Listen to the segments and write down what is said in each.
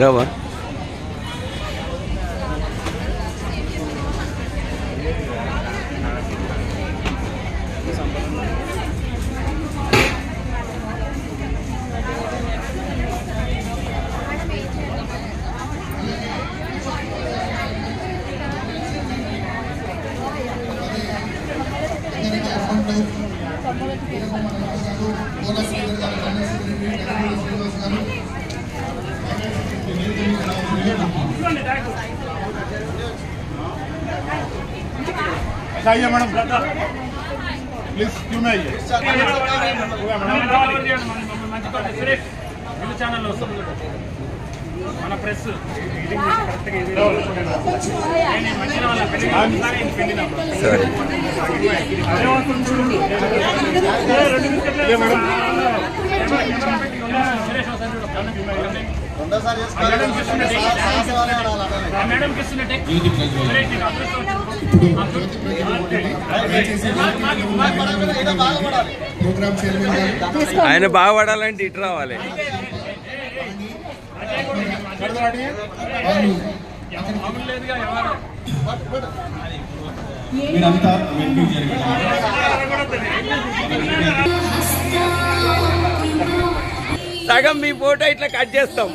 రావా आइए madam please क्यों में आइए మన ప్రెస్ ఆయన బాగుపడాలంటే ఇటు రావాలి. సగం మీ ఫోటో ఇట్లా కట్ చేస్తాం.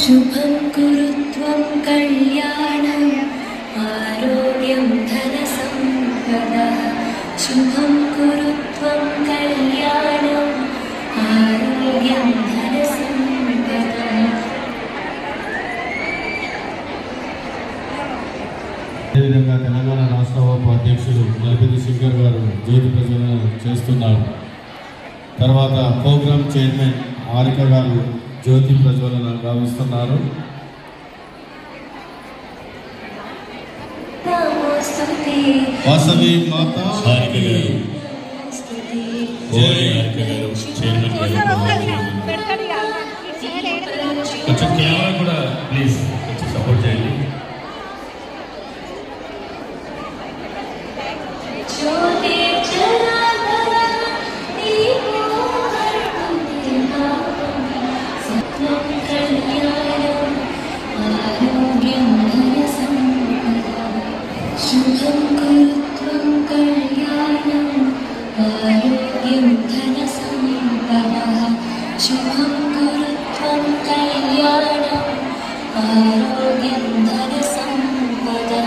शुभं कुरु त्वं कल्याणम् आरोग्यं धनसम्पदः शुभं कुरु त्वं कल्याणम् आरोग्यं धनसम्पदः. అదేవిధంగా తెలంగాణ రాష్ట్ర ఉపాధ్యక్షులు నల్పిది శంకర్ గారు జ్యోతి ప్రజ్వలన చేస్తున్నారు. తర్వాత ప్రోగ్రామ్ చైర్మన్ హారిక గారు జ్యోతి ప్రజ్వలన గావిస్తున్నారు. వాసవి మాత హారిక గారు, హారిక గారు చైర్మన్ కొంచెం కెమెరా కూడా ప్లీజ్ కొంచెం సపోర్ట్ చేయండి. शुभं कुरु त्वं कल्याणम् आरोग्यं धनसम्पदः शुभं कुरु त्वं कल्याणम् आरोग्यं धनसम्पदः.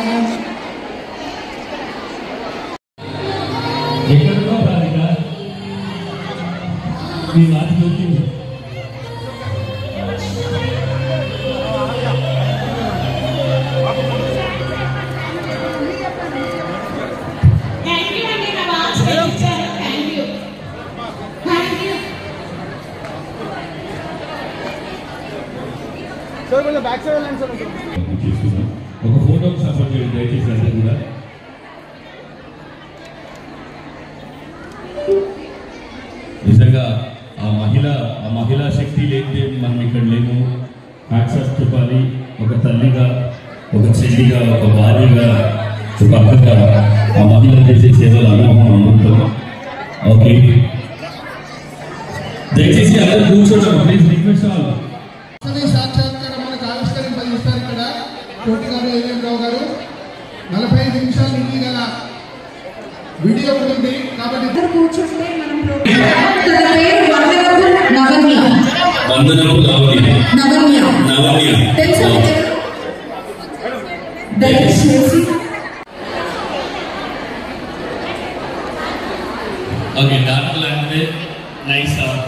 ఎక్కడో రాలిగా ఈ నాటిలోకి ఒక ఫోటోకి సపోర్ట్ చేయండి దయచేసి అందరూ కూడా. నిజంగా ఆ మహిళా శక్తి లేకపోతే మనం ఇక్కడ లేము. యాక్సెస్ చెప్పాలి. ఒక తల్లిగా, ఒక చెల్లిగా, ఒక భార్యగా, ఒక అక్కగా ఆ మహిళ చేసే సేవలు అనుభవం అనుకుంటున్నాం. ఓకే, దయచేసి అందరూ కూర్చోండి ప్లీజ్. Request all. సాక్షాత్కారం మనకు ఆవిష్కరింపజేస్తారు ఇక్కడ కోటి గారు, ఏఎం రావు గారు. 45 నిమిషాలు ఉంది కదా, వీడియో ఉంటుంది కాబట్టి కూర్చుంటే మనం ఓకే డాక్టర్ లాంటిదే నైస్ సాంగ్.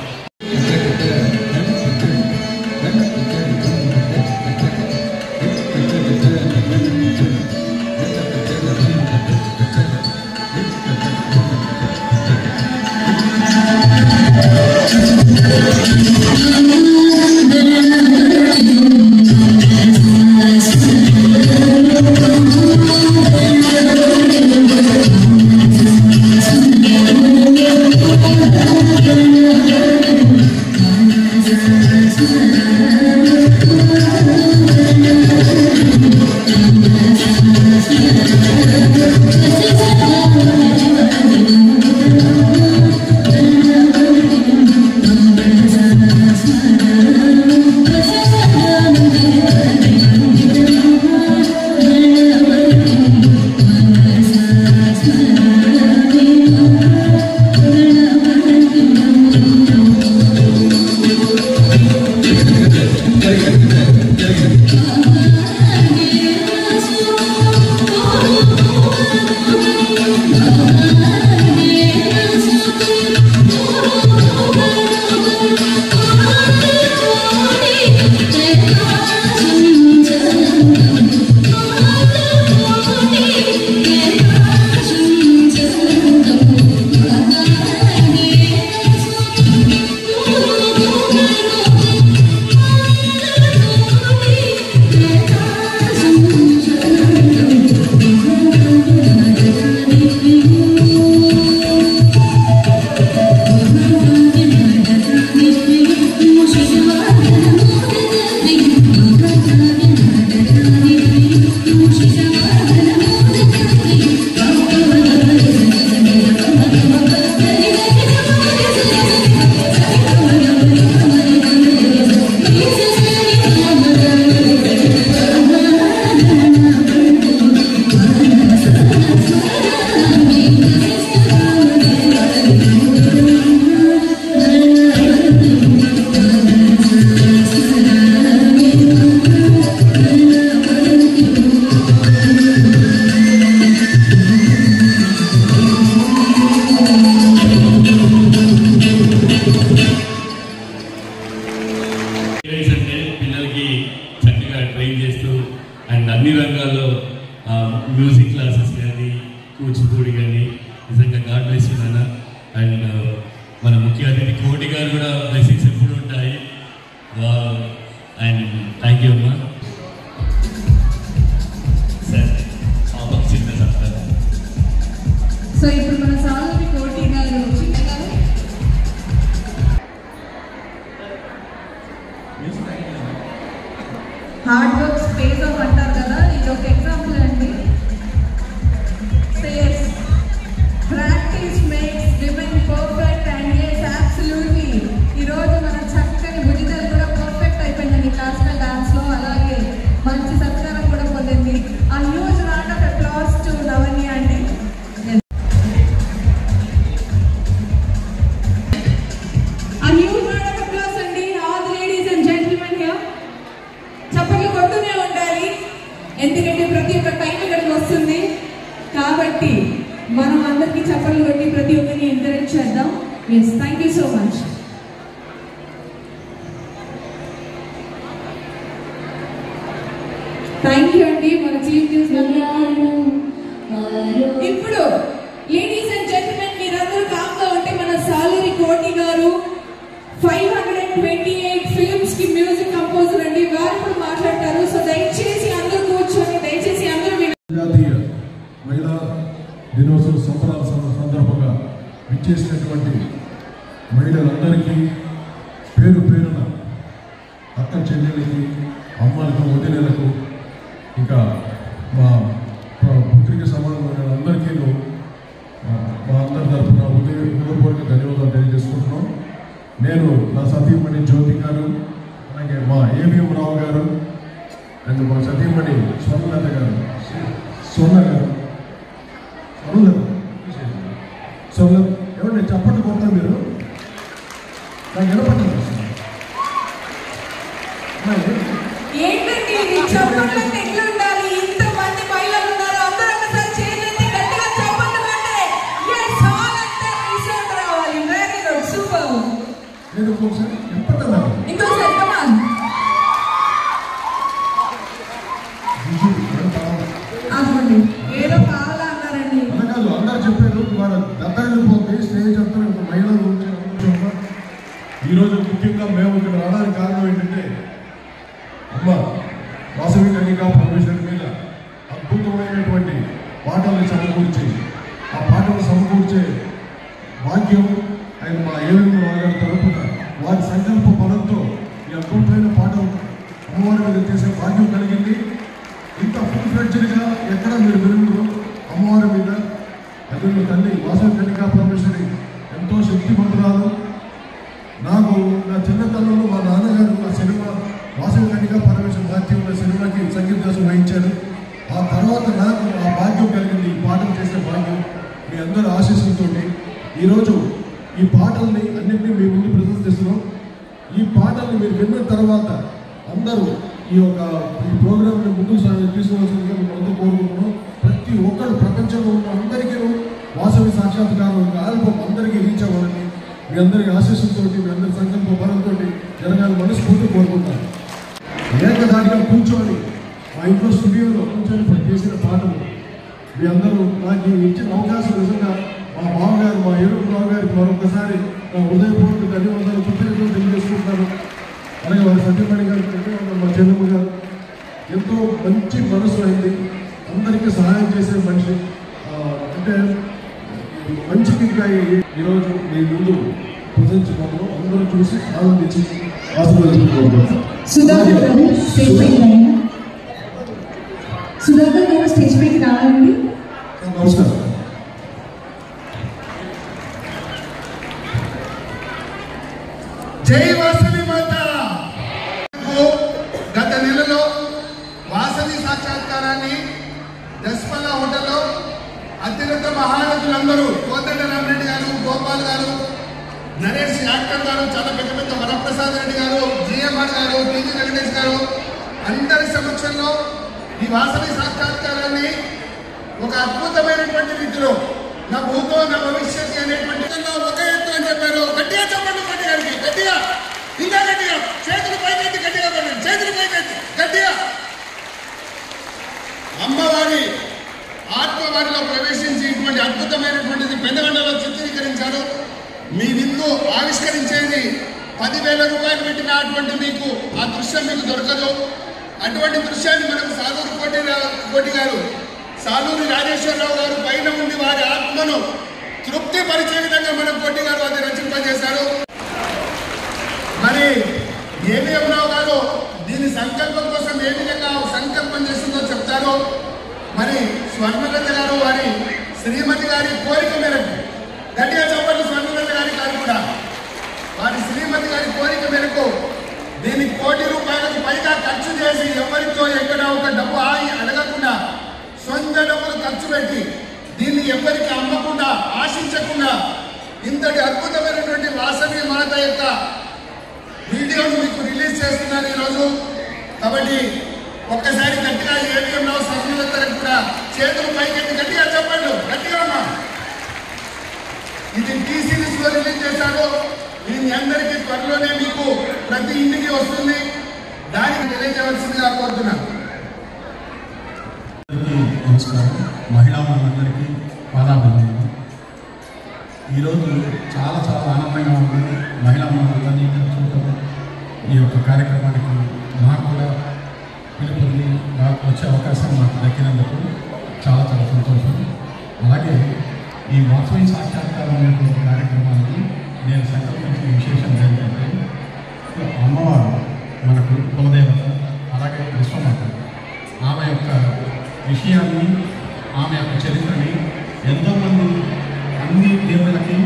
అన్ని రంగాల్లో మ్యూజిక్ క్లాసెస్ కానీ కూచిపూడి కానీ నిజంగా గాడ్ బ్లెస్ యు నాన్న. అండ్ మన ముఖ్య అతిథి కోటి గారు కూడా బ్లెస్సింగ్స్ ఎప్పుడు ఉంటాయి. అండ్ థ్యాంక్ యూ అమ్మా. సార్ చిన్న చెప్తారు. సో ఇప్పుడు మన సాలూరి కోటి గారు హార్డ్ వర్క్ స్పేస్ ఆఫ్ అంటారు కదా, ఇది ఒక ఎగ్జాంపుల్ అండి. Says practice makes women perfect and yes absolutely ఈరోజు మన చక్కని భుజితలు కూడా పర్ఫెక్ట్ అయిపోయిందండి క్లాసికల్ డాన్స్లో. అలాగే మంచి సత్కారం కూడా పొందింది. A huge round of applause to Navanya అండి. A huge round of applause అండి. All the ladies and gentlemen here చప్పట్లు కొడుతూనే ఉండాలి, ఎందుకంటే ప్రతి ఒక్క టైం ఇక్కడికి వస్తుంది కాబట్టి మనం అందరికీ చప్పట్లు కొట్టి ప్రతి ఒక్కరిని ఎంకరేజ్ చేద్దాం. Yes, thank you so much. Thank you అండి మన చీఫ్ గెస్ట్. ఇప్పుడు లేడీస్ అండ్ జెంటిల్మెన్ మీరందరూ కామ్గా ఉంటే మన సాలూరి కోటి గారు 528 ఫిల్మ్స్ కి మ్యూజిక్ కంపోజర్ అండి, వారు ఇప్పుడు మాట్లాడతారు. సో దయచేసి అందరూ కూర్చొని దయచేసి అందరూ జాతీయ మహిళా దినోత్సవ సంబరాల సందర్భంగా విచ్చేసినటువంటి మహిళలందరికీ పేరు పేరున అక్క చెల్లెలకి, అమ్మలకు, వదిలేలకు, ఇంకా మా పుత్రిక సమానమైన అందరికీ మా అందరి తరఫున హృదయపూర్వక ధన్యవాదాలు తెలియజేసుకుంటున్నాం. నేను నా సతీమణి జ్యోతి గారు, అలాగే మా ఏబిఎం రావు గారు అండ్ మా సతీమణి స్వర్ణలత గారు, స్వర్ణలత ఎవరు చప్పట్లు కొడతారు మీరు? నాకు వినపడలేదు. ఏంటండి ఇది చప్పట్లు ఎట్లా ఉండాలి? ఇంతమంది మహిళలు ఉన్నారు, అందరూ ఒకసారి చేతులెత్తి గట్టిగా చప్పట్లు కొట్టే. yes all of them is లేదు ఒకసారి చెప్పండి ఇంకోసారి కమాన్. అదిగోండి ఏదో కావాలా అన్నారండి. అనగాదు అందరు చెప్పారు వారు దత్తగిపోతే స్టేజ్ అంతా ఒక మహిళలు ఈరోజు ముఖ్యంగా మేము ఇక్కడ రావడానికి కారణం ఏంటంటే అమ్మ వాసవి కన్యకా పరమేశ్వరి మీద అద్భుతమైనటువంటి పాటల్ని సమకూర్చి ఆ పాటలు సమకూర్చే భాగ్యం ఆయన మా ఏవేమి రాగారు తరపున వారి సంకల్ప బలంతో ఈ అద్భుతమైన పాటలు అమ్మవారి మీద చేసే భాగ్యం కలిగింది. ఇంత ఫుల్ ఫ్లెడ్జ్డ్గా ఎక్కడ మీరు వినరు అమ్మవారి మీద. అదే మీ తల్లి వాసవి కన్యకా పరమేశ్వరి ఎంతో శక్తివంతురాలు. నాకు నా చిన్నతనంలో మా నాన్నగారు ఆ సినిమా వాసవి కన్యకా పరమేశ్వరి భాగ్యం సినిమాకి సంగీత దర్శనం వహించారు. ఆ తర్వాత నాకు ఆ భాగ్యం కలిగింది, ఈ పాటలు చేసే భాగ్యం మీ అందరి ఆశీస్సులతో. ఈరోజు ఈ పాటల్ని అన్నింటినీ మీ ముందు ప్రదర్శిస్తున్నాం. ఈ పాటల్ని మీరు విన్న తర్వాత అందరూ ఈ ప్రోగ్రామ్ని ముందుకు తీసుకోవాల్సిందిగా మేము అందరూ కోరుకుంటున్నాం. ప్రతి ఒక్కరు ప్రపంచంలో ఉన్న అందరికీ వాసవి సాక్షాత్కారం ఒక ఆల్బమ్ అందరికీ రీచ్ అవ్వాలని మీ అందరికీ ఆశీస్సులతో మీ అందరి సంకల్ప బలంతో జరగాలని మనస్ఫూర్తి కోరుకుంటాను. ఏకదాటిగా కూర్చొని మా ఇంట్లో స్టూడియోలో కూర్చొని చేసిన పాటలు మీ అందరూ నాకు ఇచ్చిన అవకాశం నిజంగా మా బావగారు మా ఏడుపు బావగారికి మరొకసారి నా హృదయపూర్వక ధన్యవాదాలు కృతజ్ఞతలు తెలియజేసుకుంటున్నాను. అలాగే వారి సత్యమణి గారు ధన్యవాదాలు. మా చెల్లెమ్మ గారు ఎంతో మంచి మనసు అయింది, అందరికీ సహాయం చేసే మనిషి. అంటే మంచికి ఈరోజు మీ ముందు ప్రదర్శించుకోవడం అందరూ చూసి ఆనందించి ఆశీర్వదించుకోవాలి. సుధాకర్ గారు స్టేజ్ పైకి రాయండి. సుధాకర్ గారు స్టేజ్ పైకి రావాలండి. నమస్కారం. జై వాసవి మాత. గత నెలలో వాసవి సాక్షాత్కారాన్ని దస్పల్లా హోటల్లో అత్యున్నత మహానటులందరూ కోదండరామరెడ్డి గారు, గోపాల్ గారు, నరేష్ యాక్టర్ గారు, చాలా పెద్ద పెద్ద వరప్రసాద్ రెడ్డి గారు, జిఎంఆర్ గారు, టీజీ వెంకటేష్ గారు అందరి సమక్షంలో ఈ వాసవి సాక్షాత్కారాన్ని ఒక అద్భుతమైనటువంటి రీతిలో నా భూతో నా భవిష్యత్తు అనేటువంటి ఒక ఎత్తు అని చెప్పారు. గట్టిగా చెప్పండి కోటి గారికి, గట్టిగా, ఇంకా గట్టిగా, చేతులు పైకెత్తి గట్టిగా పడండి, చేతులు పైకెత్తి గట్టిగా. అమ్మవారి ఆత్మవారిలో ప్రవేశించి ఇటువంటి అద్భుతమైనటువంటిది పెద్దగండలో చిత్రీకరించారు. మీ విందు ఆవిష్కరించేది 10,000 రూపాయలు పెట్టినటువంటి మీకు ఆ దృశ్యం మీకు దొరకదు. అటువంటి దృశ్యాన్ని మనకు సాలూరు కోటి గారు, సాలూరి రాజేశ్వరరావు గారు పైన ఉండి వారి ఆత్మను తృప్తి పరిచే విధంగా మనం కోటి గారు అది రచింపజేశారు. మరి ఏవిఎం రావు గారు దీని సంకల్పం కోసం ఏ విధంగా సంకల్పం చేస్తుందో చెప్తారో. మరి స్వర్ణలత గారు వారి శ్రీమతి గారి కోరిక మేరకు, గట్టిగా చెప్పండి స్వర్ణలత గారి కూడా, వారి శ్రీమతి గారి కోరిక మేరకు దీన్ని 1 కోటి రూపాయలకు పైగా ఖర్చు చేసి ఎవరితో ఎక్కడ ఒక డబ్బు అడగకుండా సొంత డబ్బులు ఖర్చు పెట్టి దీన్ని ఎవరికి అమ్మకుండా ఆశించకుండా ఇంతటి అద్భుతమైనటువంటి వాసవి మాత యొక్క వీడియోను మీకు రిలీజ్ చేస్తున్నారు ఈరోజు. కాబట్టి ఒక్కసారి గట్టిగా ఏవిఎం రావు స్వర్ణలతలకు కూడా చేతులు పైకెత్తి గట్టిగా చెప్పండి, గట్టిగా అమ్మా. ఇది టీసీలో రిలీజ్ చేశారు. ఇది మీ అందరికీ త్వరలోనే మీకు ప్రతి ఇంటికి వస్తుంది. దానికి తెలియజేయవలసిందిగా కోరుతున్నాను. నమస్కారం. మహిళా మనందరికీ పాదాభివందనం. ఈరోజు చాలా చాలా ఆనందంగా ఉంది. మహిళా మనందరినీ చూడటం ఈ యొక్క కార్యక్రమానికి నాకు కూడా పిలుపుని నాకు వచ్చే అవకాశం నాకు దక్కినందుకు చాలా చాలా సంతోషం. అలాగే ఈ వాసవి సాక్షాత్కారం అనేటువంటి కార్యక్రమానికి నేను సంకల్పించిన విశేషం ఏంటంటే అమ్మవారు మనకు కులదేవత, అలాగే విశ్వమాత. ఆమె యొక్క విషయాన్ని, ఆమె యొక్క చరిత్రని ఎంతోమంది అన్ని దేవుళ్ళకి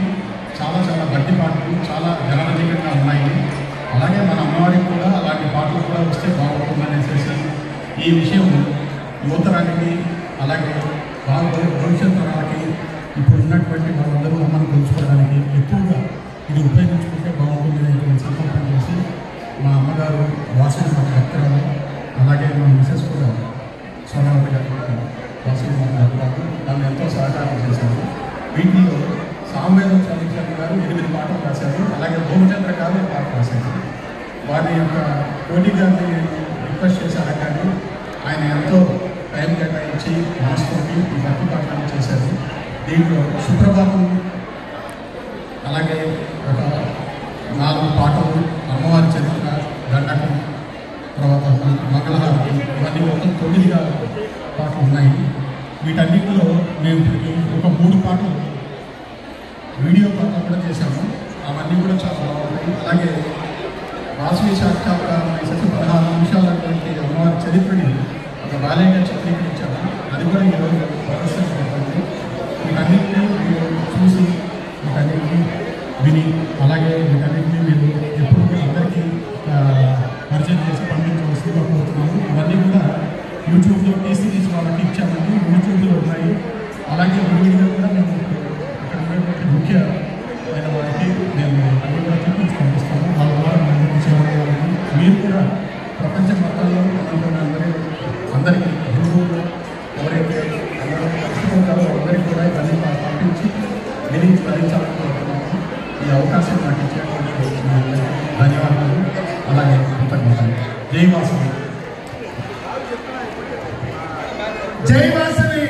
చాలా చాలా గట్టి పాటలు చాలా జనరంజకంగా ఉన్నాయి. అలాగే మన అమ్మవారికి కూడా అలాంటి పాటలు కూడా వస్తే బాగుంటుందనేసి ఈ విషయం యువతరానికి, అలాగే భవిష్యత్ తరాలకి ఇప్పుడు ఉన్నటువంటి వాళ్ళందరూ అమ్మను తెలుసుకోవడానికి ఎక్కువగా ఇది ఉపయోగించుకుంటే బాగుంటుంది అనేటువంటి సంకల్పం చేసి మా అమ్మగారు వాసవి మాత భక్తురాలు, అలాగే మా మిసెస్ కూడా స్వర్ణలత గారు వాసవి మాత భక్తురాలు, నన్ను ఎంతో సహకారం చేశారు. వీటిలో సామవేదం చంద్రశేఖర్ గారు 8 పాటలు రాశారు. అలాగే భూమచంద్ర గారు పాట రాశారు. వారి యొక్క కోటి గారిని రిక్వెస్ట్ చేశారు కానీ ఆయన ఎంతో టైం కేటాయించి మనసుతోటి ఈ భక్తి పాటలను చేశారు. దీంట్లో సుప్రభాతం, అలాగే ఒక 4 పాటలు, అమ్మవారి చరిత్ర, దండకం, తర్వాత మంగళహారతి, ఇవన్నీ మొత్తం 9 పాటలు ఉన్నాయి. వీటన్నిటిలో మేము ఒక 3 పాటలు వీడియో పాటలు కూడా చేశాము. అవన్నీ కూడా చాలా బాగున్నాయి. అలాగే వాసవి సాక్షాత్కారం 16 నిమిషాలటువంటి అమ్మవారి చరిత్రని ఒక వ్యాలీగా చిత్రీకరించాము. అది కూడా ఈరోజు ప్రదర్శించబడుతుంది. వీటన్నింటినీ మీరు చూసి వీటన్నింటినీ విని అలాగే వీటన్నింటినీ మీరు ఎప్పుడు అందరికీ పరిచయం చేసి పంపించవలసిందిగా కోరుతున్నాము. ఇవన్నీ కూడా యూట్యూబ్లో టీసీడీస్ వాళ్ళకి ఇచ్చామండి. యూట్యూబ్లో ఉన్నాయి. అలాగే వీడియో కూడా మేము ఇక్కడ ఉన్నటువంటి ముఖ్యమైన వారికి నేను అన్ని కూడా చూపించి పంపిస్తాను. వాళ్ళ ద్వారా మేము సేవలని మీరు కూడా ప్రపంచ మొత్తంలో అందరికీ హిందువులు ఎవరైతే అందరూ కష్టపడతారో అందరికీ కూడా ఇవన్నీ పంపించి విని భరించాలనుకుంటున్నాము. ఈ అవకాశం నాకు ఇచ్చేటువంటి ధన్యవాదాలు, అలాగే కృతజ్ఞతలు. జై వాసవి, జై వాసవి.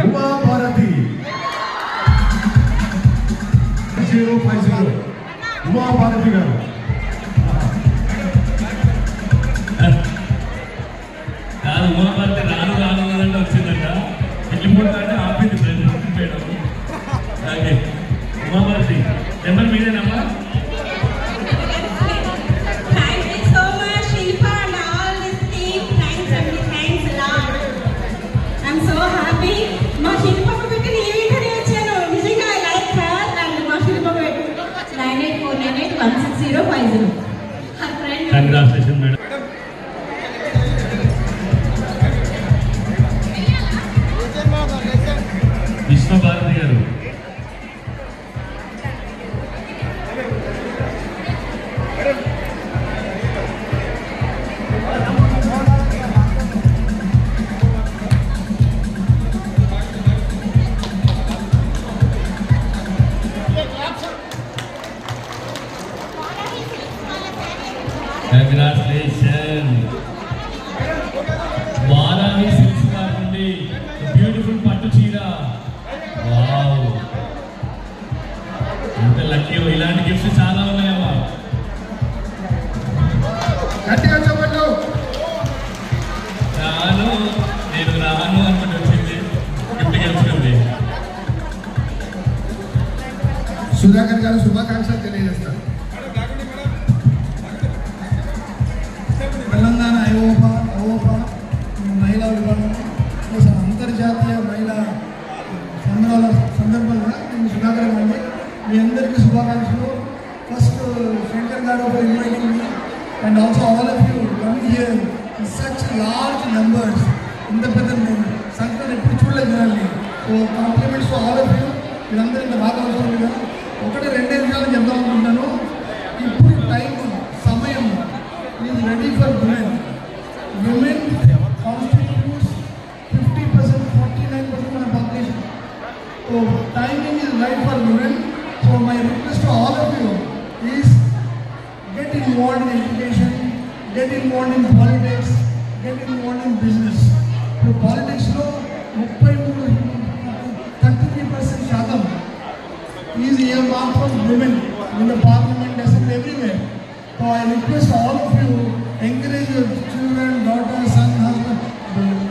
ఉమాభారతి 050 ఉమాభారతి గారు. ఉమాభారతి రాను వచ్చిందంట. వెళ్ళిపోతా ఆపింది మేడం. అలాగే ఉమాభారతి నెంబర్ మీదేనమ్మా. Congratulations, madam. విశ్వభారతి గారు. Congratulations. వారాణి సిల్క్స్ గారి నుండి బ్యూటిఫుల్ పట్టు చీర. వావ్, ఎంత లక్కీ. ఇలాంటి గిఫ్ట్స్ చాలా ఉన్నాయమ్మా. నేను రాను అనుకుంటూ వచ్చింది, గిఫ్ట్ గెలుచుకుంది. సుధాకర్ గారు శుభాకాంక్షలు తెలియజేస్తారు. తెలంగాణ ఐఓపా మహిళా విభాగం అంతర్జాతీయ మహిళా సంబరాల సందర్భంగా నేను సుధాకర్ గారిని మీ అందరికీ శుభాకాంక్షలు. ఫస్ట్ శంకర్ గారు for inviting me and also all of you coming here in such large numbers. ఇంత పెద్ద సంఖ్యను ఎప్పుడు చూడలేదు జనాల్ని. So compliments to all of you. మీరందరూ ఇంత బాగా అవసరం కదా. 1-2 నిమిషాలు చెప్దాం అనుకుంటాను. ఇప్పుడు టైం సమయం is ready for women. Women constitutes 50%, 49% of the population. So timing is right for women. So my request to all of you is get involved in education, get involved in politics, get involved in business. So politics lo 33% శాతం is earmarked for women in the parliament, assembly, everywhere. So I request all of you, encourage your children, daughter, son, husband,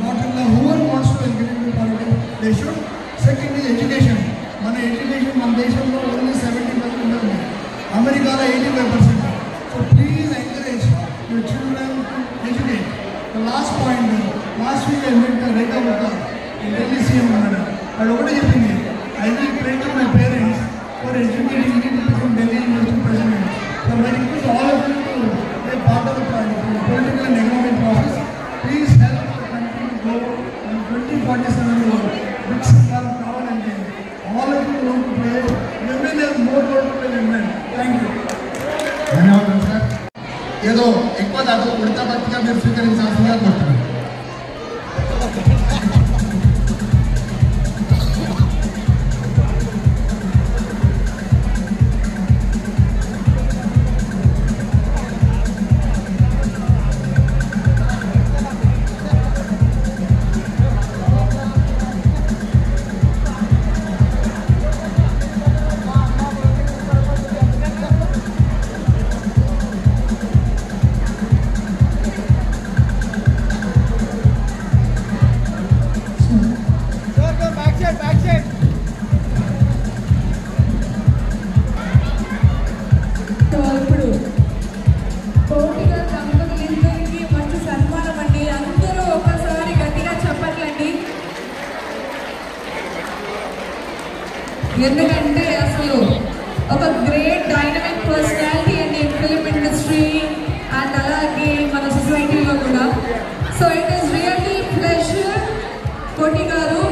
daughter-in-law, whoever wants to encourage in politics, they should. Second is education. మన education మన దేశంలో only 70% ఉంది, అమెరికాలో 85%. So please encourage your children to educate. The last point, last week I met Rekha Gupta Delhi CM అన్నాడు. అది ఒకటే చెప్పింది, I will pray to my parents for educating me to become Delhi university president. So my request all of you to ధన్యవాదాలు sir. ఏదో ఎక్కువ కాదు, ఉడత భక్తిగా మీరు స్వీకరించాల్సిందిగా కోరుతున్నాను. ఎందుకంటే అసలు ఒక గ్రేట్ డైనమిక్ పర్సనాలిటీ అండి ఫిల్మ్ ఇండస్ట్రీ అండ్ అలాగే మన సొసైటీలో కూడా. So it is really pleasure. కోటి గారు,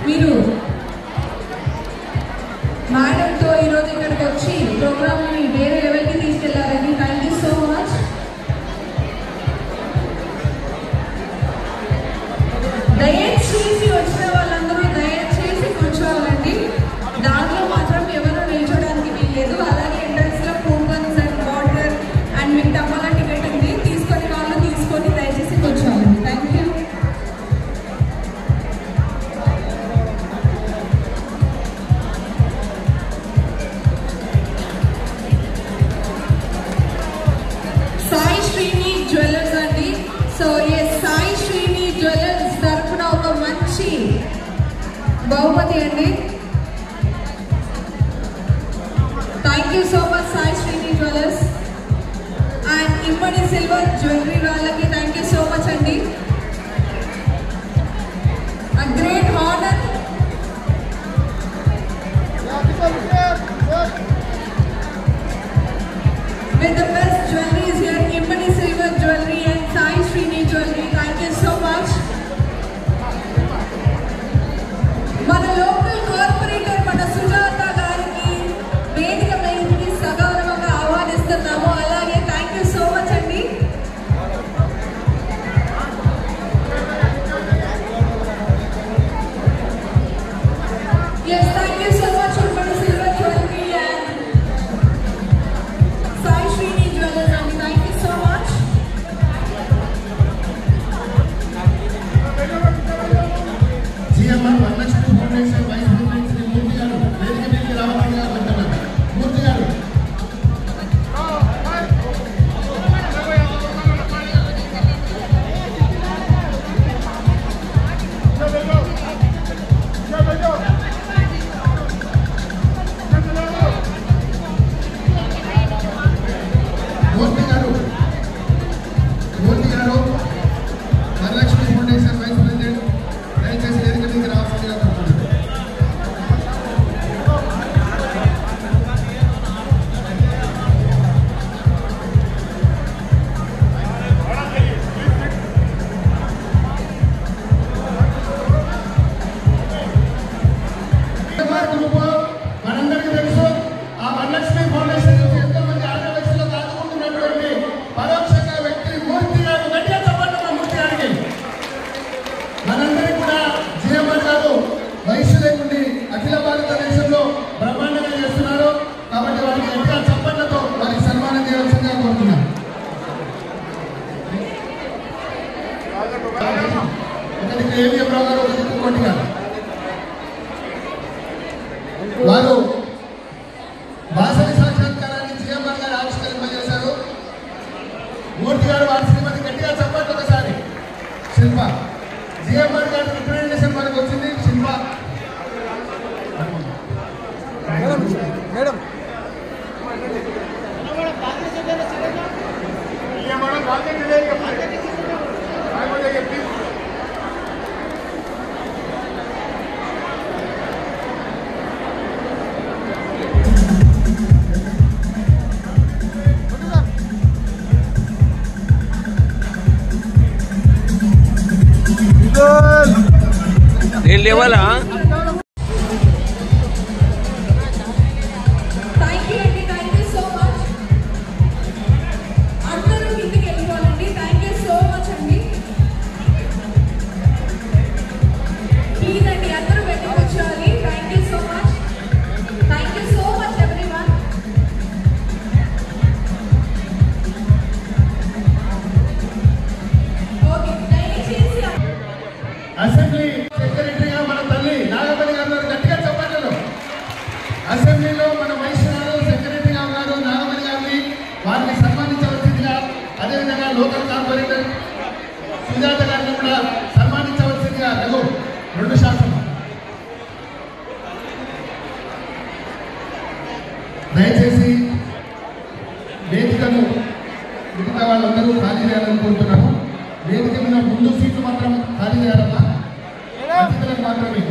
మీరు మేడంతో ఈరోజు ఇక్కడికి వచ్చి ప్రోగ్రామ్ని వేరే లెవెల్కి తీసుకెళ్లారండి. Thank you so much. దయచేసి వచ్చిన వాళ్ళందరూ దయచేసి కూర్చోవాలండి. దాంట్లో మాత్రం ఎవరు నిల్చోడానికి వీల్లేదు. అలాగే ఎంట్రన్స్ లో కూపన్స్ అండ్ వాటర్ అండ్ మీకు డబ్బాల టికెట్ ఉంది, తీసుకొని వాళ్ళు తీసుకొని దయచేసి కూర్చోవాలి. Thank you. Sai Srini jewellers అండి. సో సాయి శ్రీని జ్యువెలర్స్ తరఫున ఒక మంచి బహుమతి అండి. Thank you so much Sai Srini jewellers and Immadi silver jewellery వాళ్ళకి థ్యాంక్ యూ సో మచ్ అండి. A great honor. With the best jewelries here, Immadi Silver Jewelry and Sai Srini Jewelry. Thank you so much. మన local corporator మన సుజాత గారికి వేదిక మీదకి సగౌరవంగా ఆహ్వానిస్తున్నాము. అలాగే థ్యాంక్ యూ సో మచ్ అండి. Yes, thank you so much Immadi Silver Jewelry and Sai Srini Jewelers and thank you so much. GMR Varalakshmi foundation vice president Shri Murthy గారు వేదిక మీదకి రావాలని కోరుతున్నాను. మూర్తి గారు. మూర్తి గారు. మూర్తి గారు వరలక్ష్మి ఫౌండేషన్ వైస్ ప్రెసిడెంట్ దయచేసి వేదిక మీదకి రావాల్సిందిగా కోరుతున్నాను. గ్రూప్ మనందరికీ తెలుసు. ఆ వరలక్ష్మి ఫౌండేషన్ నుంచి ఎంతో మంది ఆడ వయసులో దాచుకుంటున్నటువంటి పరోక్షంగా వ్యక్తి మూర్తి గారు. గట్టిగా చెప్పండి మూర్తి గారికి. మనందరికీ కూడా జీఎంఆర్ గారు వయసు లేకుండి అఖిల భారతదేశంలో బ్రహ్మాండంగా చేస్తున్నారు. కాబట్టి వారికి గట్టిగా చప్పట్లతో వారికి సన్మానం చేయాల్సిందిగా కోరుతున్నాను. ఒకరికి ఏవిఎం రావు గారు, ఒకరికి కోటి గారు. వారు భాషని సాక్షాత్కారాన్ని జీఎంఆర్ గారు ఆవిష్కరింపజేశారు. మూర్తి గారు వారి శ్రీమతి గట్టిగా చెప్పండి ఒకసారి. శిల్ప జీఎంఆర్ గారి రిప్రజెంటేషన్ మనకు వచ్చింది. శిల్ప మేడం నేను లేవాలా? Thank you అండి. Thank you so much. వారిని సన్మానించవలసిందిగా, అదేవిధంగా లోకల్ కార్పొరేటర్ సుజాత గారిని కూడా సన్మానించవలసిందిగా రెండు శాతం. దయచేసి వేదికను మిగతా వాళ్ళందరూ ఖాళీ చేయాలని కోరుతున్నాను. వేదిక మీద ముందు సీట్లు మాత్రం ఖాళీ చేయాలమ్మా. అతిథులకు మాత్రమే,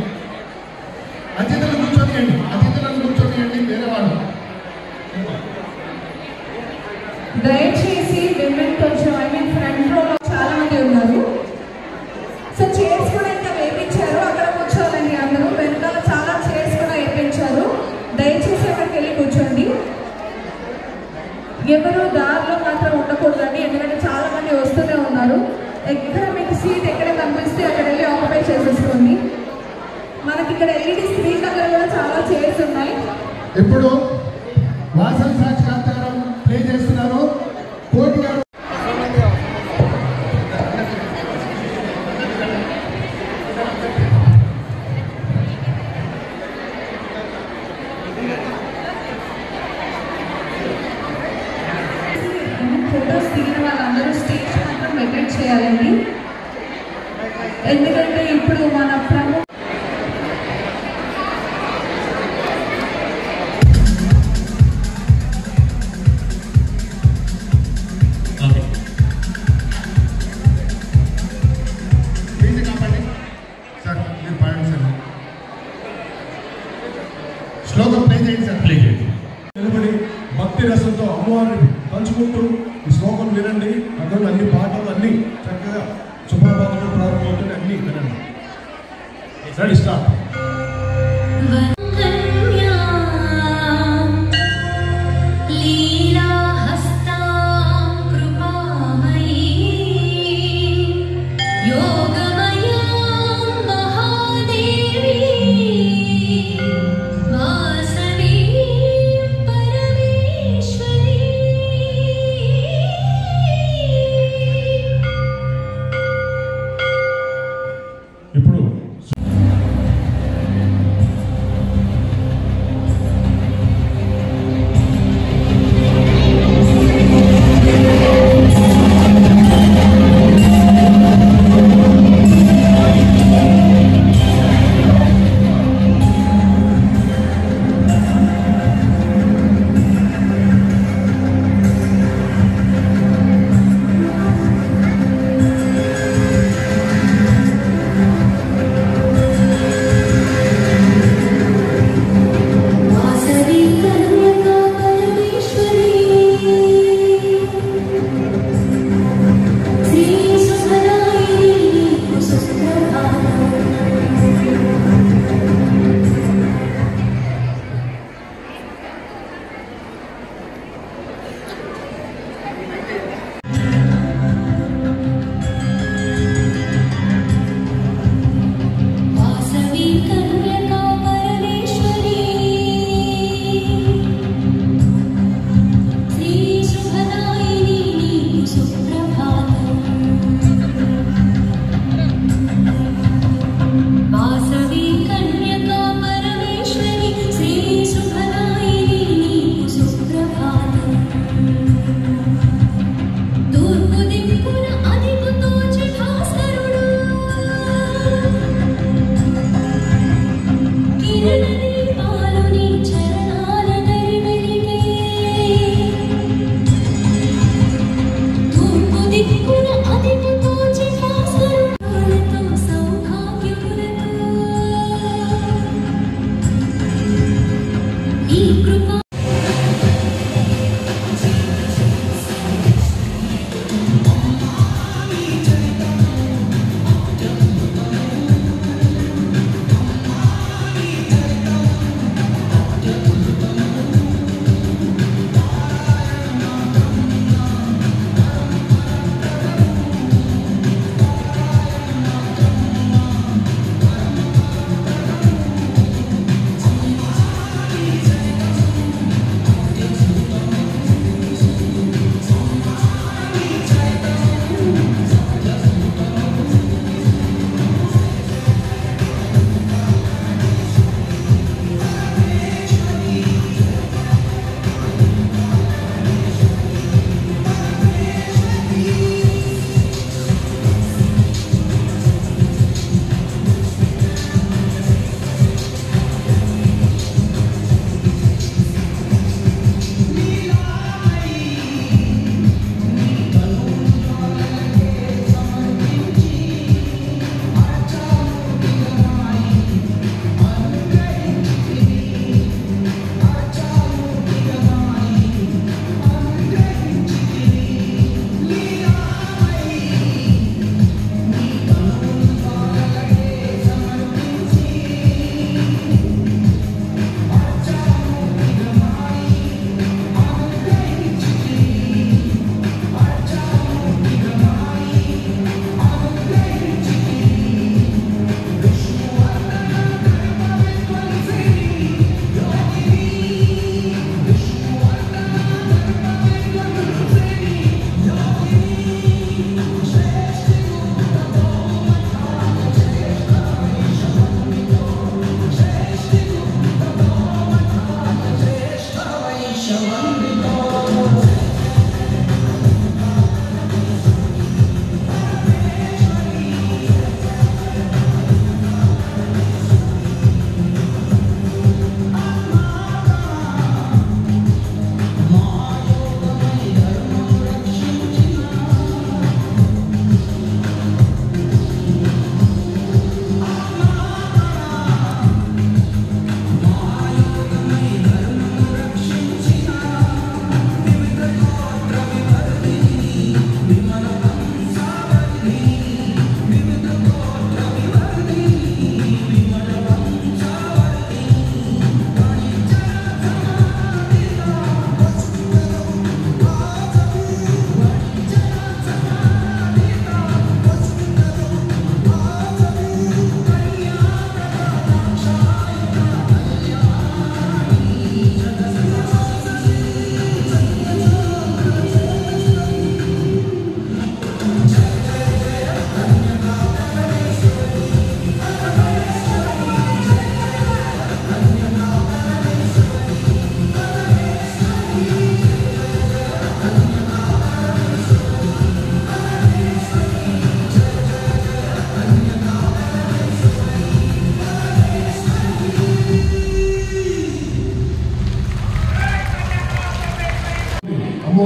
అతిథులను కూర్చొనియండి వేరే వాళ్ళు. దయచేసి విమెన్ కొంచెం ఫ్రంట్ రోలో చాలా మంది ఉన్నారు. సో చైర్స్ కూడా ఇంకా వేయించారు, అక్కడ కూర్చోవాలండి అందరూ. వెనకాల చాలా చైర్స్ కూడా వేయించారు, దయచేసి అక్కడికి వెళ్ళి కూర్చోండి. ఎవరు దారిలో మాత్రం ఉండకూడదండి, ఎందుకంటే చాలా మంది వస్తూనే ఉన్నారు. ఎక్కడ మీకు సీట్ ఎక్కడ కనిపిస్తే అక్కడ వెళ్ళి ఆక్యుపై చేసేసుకోండి. మనకి ఇక్కడ ఎల్ఈడి స్క్రీన్ దగ్గర కూడా చాలా చైర్స్ ఉన్నాయి. ఇప్పుడు వాసన్ సాక్షాత్కారం ప్లే చేస్తున్నారు. కోటి గారు ఫోటోస్ దిగిన వాళ్ళందరూ స్టేజ్ మాత్రం వెకేట్ చేయాలండి, ఎందుకంటే ఇప్పుడు మన ప్రముఖ నిలబడి భక్తి రసంతో అమ్మవారిని పంచుకుంటూ ఈ శ్లోకం వినండి. అందులో అన్ని పాటలు అన్ని చక్కగా సుప్రభాతంలో ప్రారంభమవుతుంది, అన్ని వినండి. Ready start.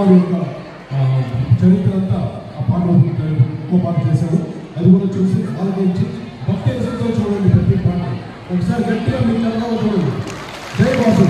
అమ్మవారి యొక్క చరిత్ర అంతా ఆ పాట ఇంకో పాట చేశారు. అది కూడా చూసి ఆలోచించి భక్తి రసంతో చూడండి ప్రతి పాట. ఒకసారి గట్టిగా మీకు అందరూ చూడండి. జై వాసు.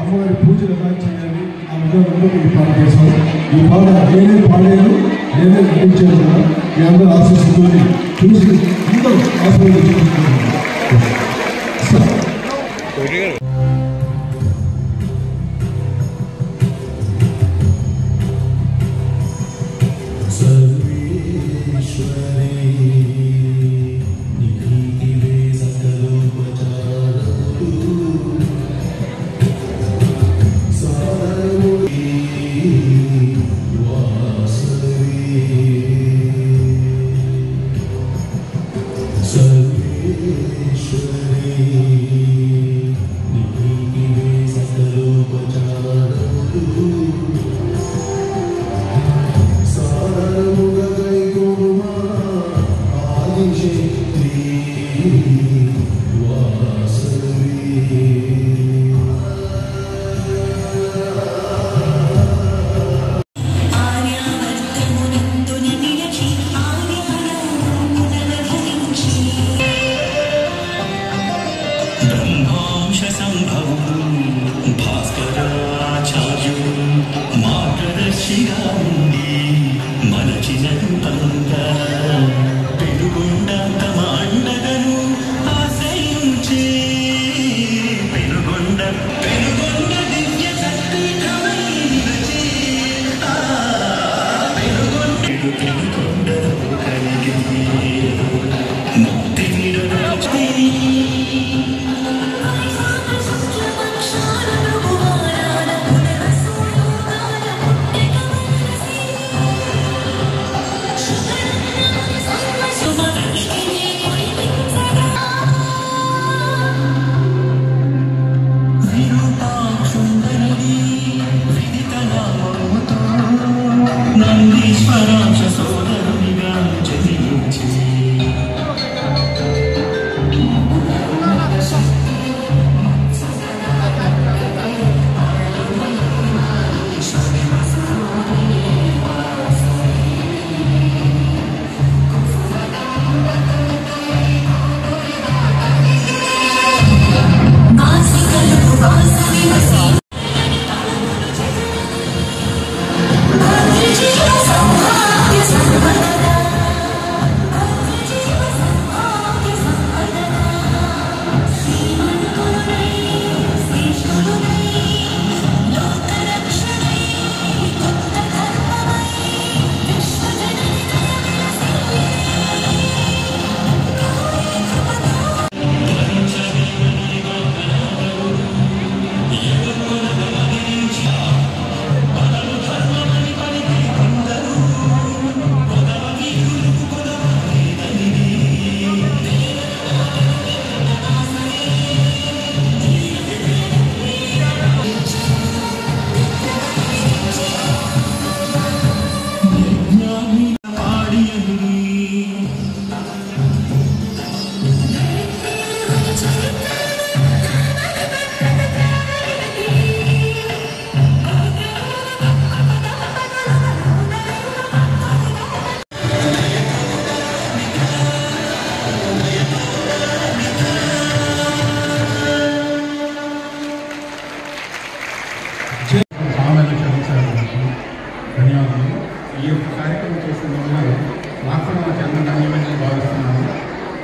అమ్మవారి పూజలు ఎలా చేయాలి ఆ విధంగా ఈ పాట చేశాను. ఈ పాట నేనే పాడేను, నేనే నటించాను కదా. మీ అందరూ ఆశిస్తుంది చూసి అందరూ ఆశీర్వదించుకుంటున్నాను.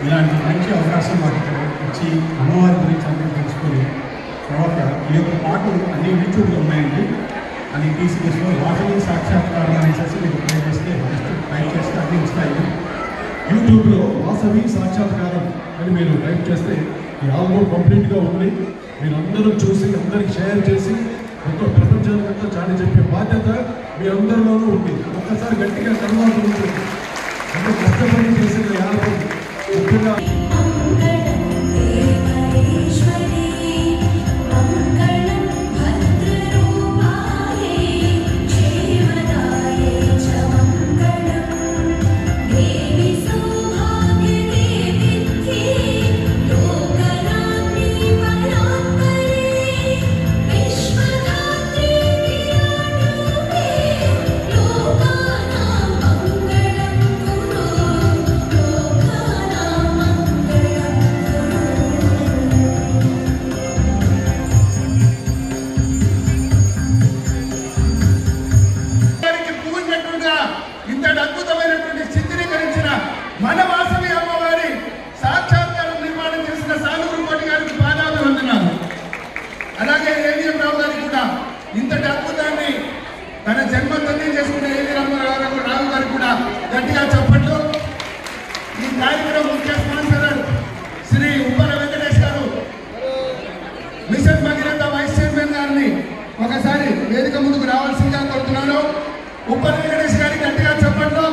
ఇలాంటి మంచి అవకాశం మాకు ఇచ్చి అమ్మవారి గురించి అందరూ తెలుసుకొని తర్వాత ఈ యొక్క పాటలు అన్ని యూట్యూబ్లో ఉన్నాయండి. అది టీసీఎస్లో వాసవి సాక్షాత్కారం అనేసి మీరు ట్రై చేస్తే జస్ట్ టైప్ చేస్తే అన్నీ వస్తాయి. యూట్యూబ్లో వాసవి సాక్షాత్కారం అని మీరు టైప్ చేస్తే ఈ ఆల్బమ్ కంప్లీట్గా ఉంది. మీరు అందరూ చూసి అందరికి షేర్ చేసి మొత్తం ప్రపంచానికంతా చాటి చెప్పే బాధ్యత మీ అందరిలోనూ ఉంది. ఒక్కసారి గట్టిగా కర్మాలు ఎంతో కష్టపడి చేసిన యాభై ముఖ్యంగా ఇంతటి అద్భుతాన్ని తన జన్మదినం చేసుకున్న ఏవి రావు గారు కూడా గట్టిగా చెప్పట్లు. ఈ కార్యక్రమం ముఖ్య స్పాన్సర్ శ్రీ ఉప్పల వెంకటేష్ గారు, మిషన్ భగీరథ వైస్ చైర్మన్ గారిని ఒకసారి వేదిక ముందుకు రావాల్సిందిగా కోరుతున్నాను. ఉప్పల వెంకటేష్ గారికి గట్టిగా చెప్పట్లు.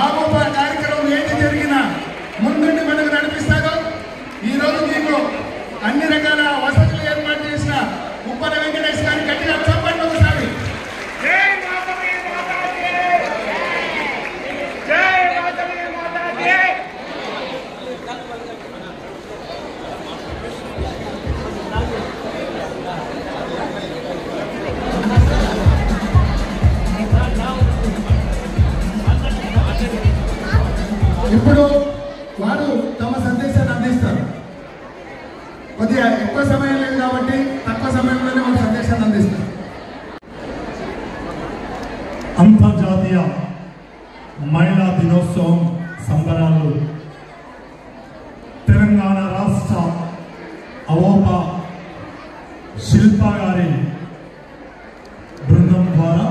ఆ కార్యక్రమం ఏది జరిగినా ముందుండి మనకు నడిపిస్తారో ఈరోజు మీకు అన్ని రకాల వసతులు ఏర్పాటు చేసిన ఉప్పల వెంకటేష్ గారికి గట్టిగా చెప్పండి ఒకసారి. ఇప్పుడు వారు తమ సందేశాన్ని అందిస్తారు. కొద్దిగా ఎక్కువ సమయం లేదు కాబట్టి తక్కువ సమయంలోనే వారు సందేశాన్ని అందిస్తారు. అంతర్జాతీయ మహిళా దినోత్సవం సంబరాలు తెలంగాణ రాష్ట్ర అవోప శిల్పా గారి బృందం ద్వారా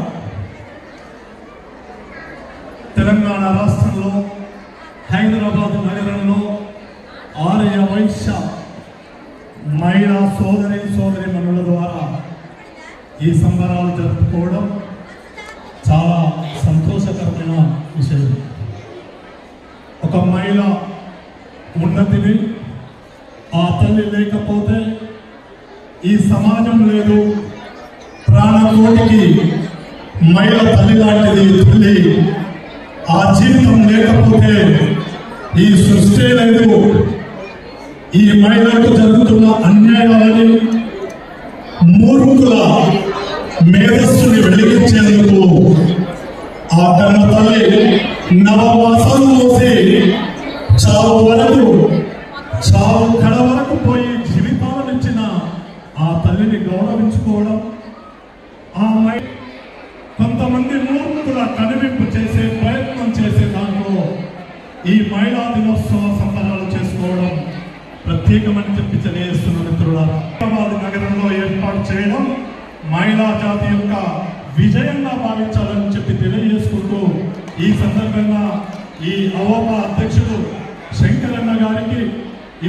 తెలంగాణ రాష్ట్రంలో హైదరాబాద్ నగరంలో ఆర్య వైశ్య మహిళా సోదరిమణుల ద్వారా ఈ సంబరాలు జరుపుకోవడం చాలా సంతోషకరమైన విషయం. ఒక మహిళ ఉన్నతిని ఆ తల్లి లేకపోతే ఈ సమాజం లేదు. ప్రాణకోటికి మహిళ తల్లి లాంటిది తల్లి. ఆ జీవితం లేకపోతే ఈ సృష్టి లేదు. ఈ మహిళలకు జరుగుతున్న అన్యాయాలని మూర్ఖుల మేధస్సుని వెలిగించేందుకు ఆ కన్న తల్లి నవమాసాలు మోసి చావు కడ వరకు పోయి జీవితాలనిచ్చిన ఆ తల్లిని గౌరవించుకోవడం, ఆ కొంతమంది మూర్ఖుల కనువింపు చేసే ప్రయత్నం చేసే దాంట్లో ఈ మహిళా దినోత్సవ సంబరాలు చేసుకోవడం ప్రత్యేకమని చెప్పి తెలియజేస్తున్న మిత్రులారా, హైదరాబాద్ నగరంలో ఏర్పాటు చేయడం మహిళా జాతి యొక్క విజయంగా భావించాలని చెప్పి తెలియజేసుకుంటూ ఈ సందర్భంగా ఈ అవోప అధ్యక్షుడు శంకరన్న గారికి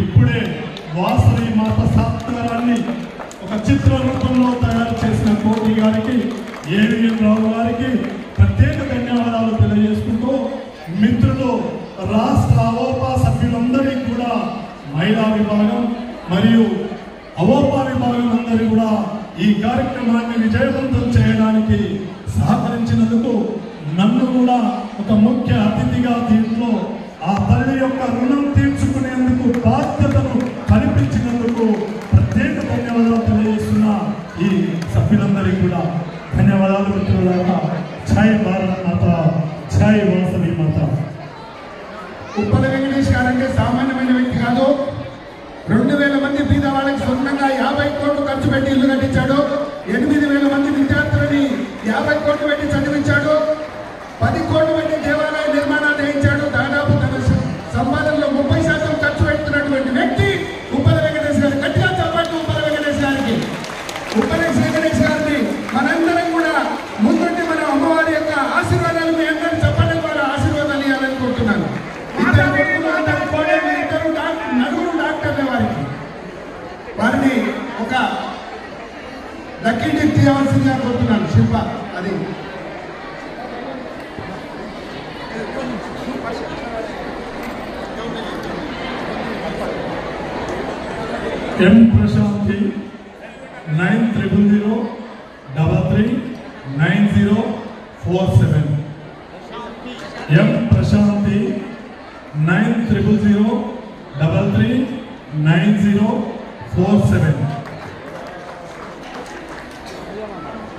ఇప్పుడే వాసవి మాత సాత్కారాన్ని ఒక చిత్ర రూపంలో తయారు చేసిన కోటి గారికి, ఏవిఎం రావు గారికి ప్రత్యేక ధన్యవాదాలు తెలియజేసుకుంటూ మిత్రులు రాష్ట్ర అవోప సభ్యులందరికీ కూడా మహిళా విభాగం మరియు అవోపా విభాగం అందరూ కూడా ఈ కార్యక్రమాన్ని విజయవంతం చేయడానికి సహకరించినందుకు, నన్ను కూడా ఒక ముఖ్య అతిథిగా దీంట్లో ఆ తల్లి యొక్క రుణం తీర్చుకునేందుకు బాధ్యతను కల్పించినందుకు ప్రత్యేక ధన్యవాదాలు తెలియజేస్తున్న ఈ సభ్యులందరికీ కూడా ధన్యవాదాలు మిత్రులారా. జై భారత్ మాత, జై వాసవి మాత. ఉప్పల వెంకటేష్ గారు అంటే సామాన్యమైన వ్యక్తి కాదు. 2000 మంది బీద వాళ్ళకి సొంతంగా 50 కోట్లు ఖర్చు పెట్టి ఇల్లు కట్టించాడు. 8000 మంది విద్యార్థులని 50 కోట్లు పెట్టి చదివించాడు. 10 కోట్లు పెట్టి దేవాలయ నిర్మాణాలు చేయించాడు. దాదాపు తన సంపాదనలో 30% ఖర్చు పెడుతున్నటువంటి వ్యక్తి ఉప్పల వెంకటేష్ గారు. గట్టిగా చెప్పండి ఉప్పల వెంకటేష్ గారికి. ఉప్పల వెంకటేష్ గారిని మనందరం కూడా ముందుండి మన అమ్మవారి యొక్క ఆశీర్వాదాలు మీ అందరూ చెప్పడం ద్వారా ఆశీర్వాదాలు ఇవ్వాలని కోరుతున్నాను. నలుగురు డాక్టర్లే వారిని ఒక లక్కీ టిప్ తీయవలసిందిగా కోరుతున్నాను. శిల్ప అది ఎం ప్రశాంతి 9003339047 ఎం ప్రశాంతి 9003339047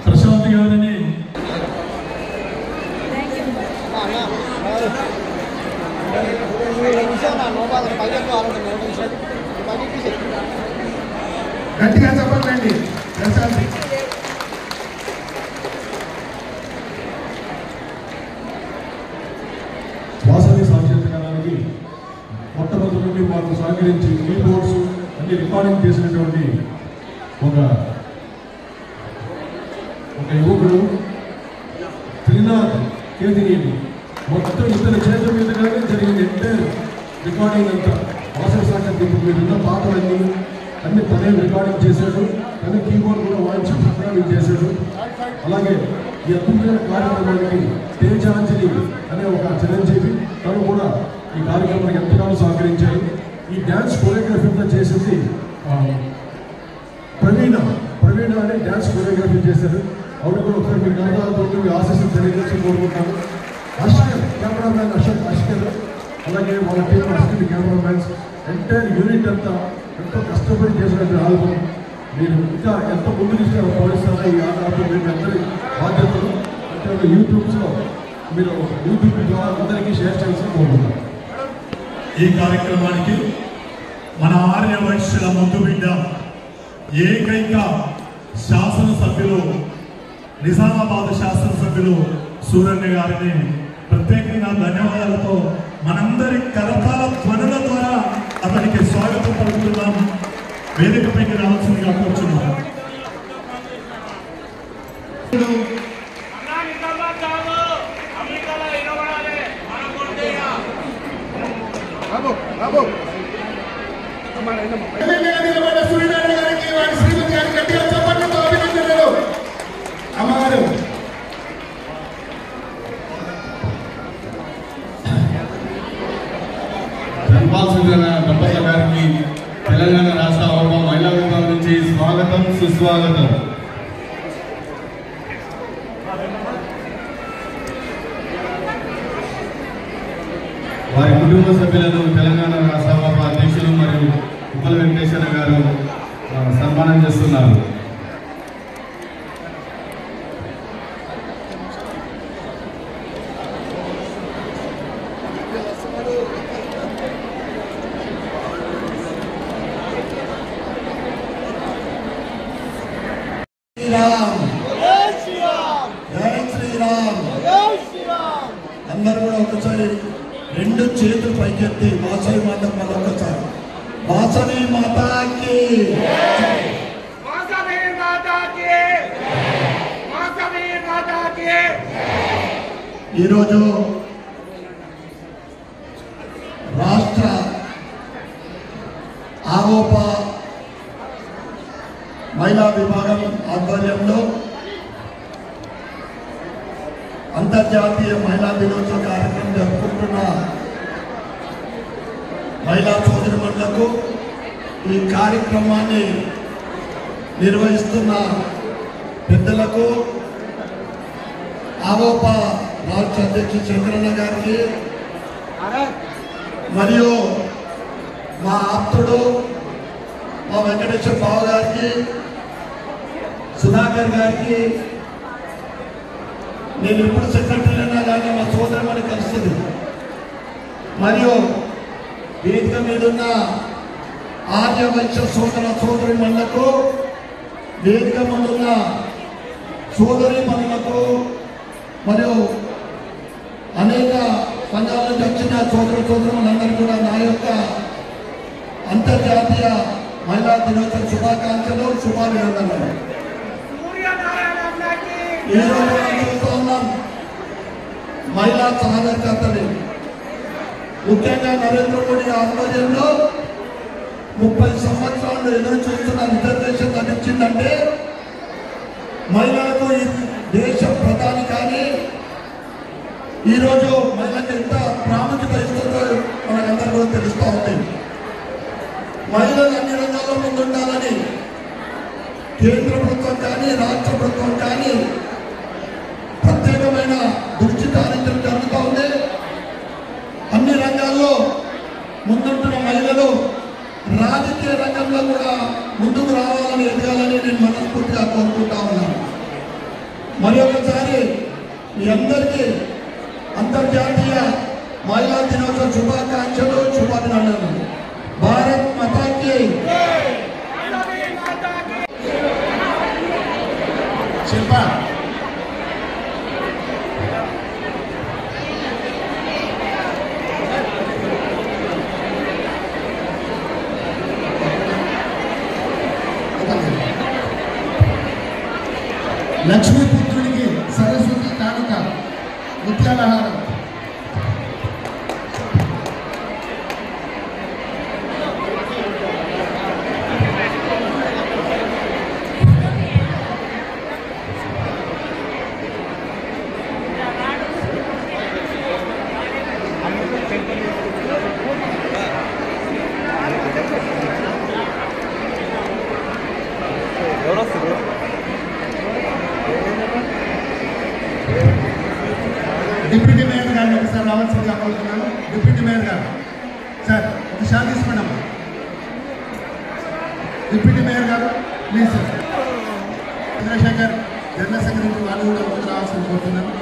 ప్రశాంతి గారిని గట్టిగా చెప్పండి ప్రశాంతి. వాసవి సాంకేతికరణానికి మొట్టమొదటి నుండి మాకు సహకరించి కీబోర్డ్స్ అన్ని రికార్డింగ్ చేసినటువంటి ఒక యువకుడు త్రినాథ్ కేదినేని మొత్తం ఇతర చేతుల మీదుగానే జరిగింది. ఎంటైర్ రికార్డింగ్ అంతా వాసవి సాంకేతిక మీదున్న పాటలన్నీ అన్ని తనే రికార్డింగ్ చేశాడు. తన కీబోర్డ్ కూడా వాయించి రికార్డింగ్ చేశాడు. అలాగే ఈ అద్భుతమైన కార్యక్రమానికి తేజాంజలి అనే ఒక చిరంజీవి తను కూడా ఈ కార్యక్రమానికి ఎంతగానో సహకరించారు. ఈ డ్యాన్స్ కొరియోగ్రఫీ కూడా చేసింది ప్రవీణ అనే డ్యాన్స్ కొరియోగ్రఫీ చేశారు. ఆవిడ కూడా ఒకసారి మీ గణాలతో మీ ఆశీస్సులు తెలియజేసి కోరుకుంటాను. అష్కర్ కెమెరామ్యాన్ అష్కర్ అలాగే వాళ్ళ team assistant cameramans entire unit అంతా ఎంతో కష్టపడి చేసినటువంటి ఆల్బమ్. మీరు ఇంకా ఎంత ముందు తీసుకుని పోలిస్తారో ఈ ఆల్బమ్ మీకు అందరి బాధ్యతలు అంటే యూట్యూబ్లో మీరు యూట్యూబ్ ద్వారా అందరికీ షేర్ చేయాల్సి కోరుకుంటారు. ఈ కార్యక్రమానికి మన ఆర్య వైశ్యుల ముందు బిడ్డ ఏకైక శాసనసభ్యులు నిజామాబాద్ శాసనసభ్యులు సూరన్న గారిని ప్రత్యేకంగా ధన్యవాదాలతో మనందరి కరతాల ధ్వనుల ద్వారా అతనికి స్వాగతం పలుకుతున్నాం. వేదికపైకి రావాల్సిందిగా కూర్చున్నాం. సూర్యనారాయణ గారికి వారి శ్రీమతి గారికి గట్టిగా చప్పట్లతో అభినందనలు. అమ్మగారు దంపతుల గారికి తెలంగాణ రాష్ట్ర హోమా మహిళా విభాగం నుంచి స్వాగతం సుస్వాగతం. వారి కుటుంబ సభ్యులను తెలంగాణ రాష్ట్ర హోమా అధ్యక్షులు మరియు ఉప్పల వెంకటేశ్వర గారు సన్మానం చేస్తున్నారు. అందరూ కూడా ఒకసారి రెండు చేతులు పైకెత్తి వాసవి మాత మరొకసారి వాసవి మాతాకి ఈరోజు రాష్ట్ర ఆరోప మహిళా విభాగం ఆధ్వర్యంలో అంతర్జాతీయ మహిళా దినోత్సవ కార్యక్రమం జరుపుకుంటున్న మహిళా సోదరిమణులకు ఈ కార్యక్రమాన్ని నిర్వహిస్తున్న పెద్దలకు ఆరోప రాష్ట్ర అధ్యక్షుడు చంద్రన్న గారికి మరియు మా ఆప్తుడు మా వెంకటేశ్వర బాబు గారికి సుధాకర్ గారికి నేను ఇప్పుడు సెక్రటరీ అయినా కానీ మా సోదరుమని కలుస్తుంది. మరియు వేదిక మీద ఉన్న ఆర్య వైశ్య సోదరి మనులకు వేదిక ముందున్న సోదరి మనులకు మరియు అనేక సంఘాల నుంచి వచ్చిన సోదరులందరూ కూడా నా యొక్క అంతర్జాతీయ మహిళా దినోత్సవ శుభాకాంక్షలు శుభాభినందనలు. ఈరోజు మనం చూస్తూ ఉన్నాం మహిళా సాధికారతని ముఖ్యంగా నరేంద్ర మోడీ ఆధ్వర్యంలో 30 సంవత్సరాలు ఎదురు చూస్తున్న రిజర్వేషన్ లభించిందంటే మహిళలకు ఈ దేశ ప్రధాని కానీ ఈరోజు మహిళలకు ఎంత ప్రాముఖ్యత ఇస్తుందో మనకందరూ కూడా తెలుస్తూ ఉంది. మహిళలు అన్ని రంగాల్లో ముందుంటారు. కానీ రాష్ట్ర ప్రభుత్వం కానీ ప్రత్యేకమైన దృష్టి సారించడం జరుగుతూ ఉంది. అన్ని రంగాల్లో ముందుంటున్న మహిళలు రాజకీయ రంగంలో కూడా ముందుకు రావాలని ఎదగాలని నేను మనస్ఫూర్తిగా కోరుకుంటా ఉన్నాను. మరి ఒకసారి మీ అందరికీ అంతర్జాతీయ మహిళా దినోత్సవ శుభాకాంక్షలు, శుభాభినందనలు. భారత్ మాతాకి శిల్ప లక్ష్మీపుత్రునికి సరస్వతి కానుక ముత్యాలహారం. డిప్యూటీ మేయర్ గారిని ఒకసారి రావాల్సిందిగా కోరుతున్నాను. డిప్యూటీ మేయర్ గారు సార్ ఒక షాట్ తీసుకున్నాం. డిప్యూటీ మేయర్ గారు please sir. Chandrashekhar general secretary వాళ్ళు కూడా ముందు రావాల్సింది కోరుతున్నాను.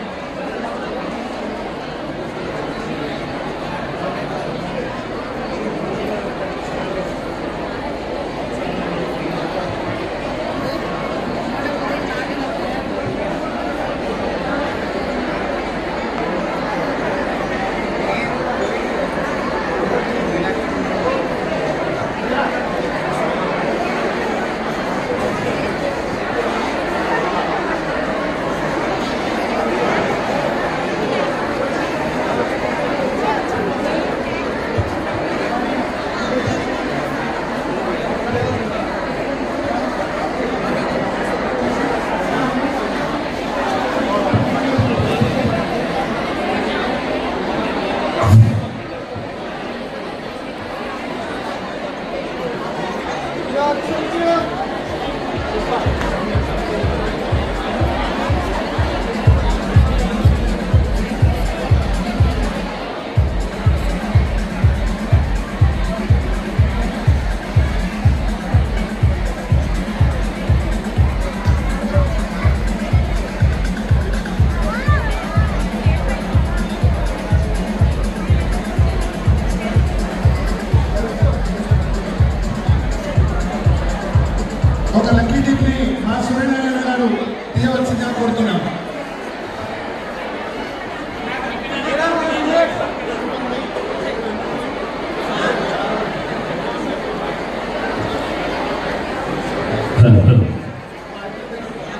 ఒక లక్కీ డిప్ని మా సూర్యనారాయణ గారు తీయవలసిందిగా కోరుతున్నాం.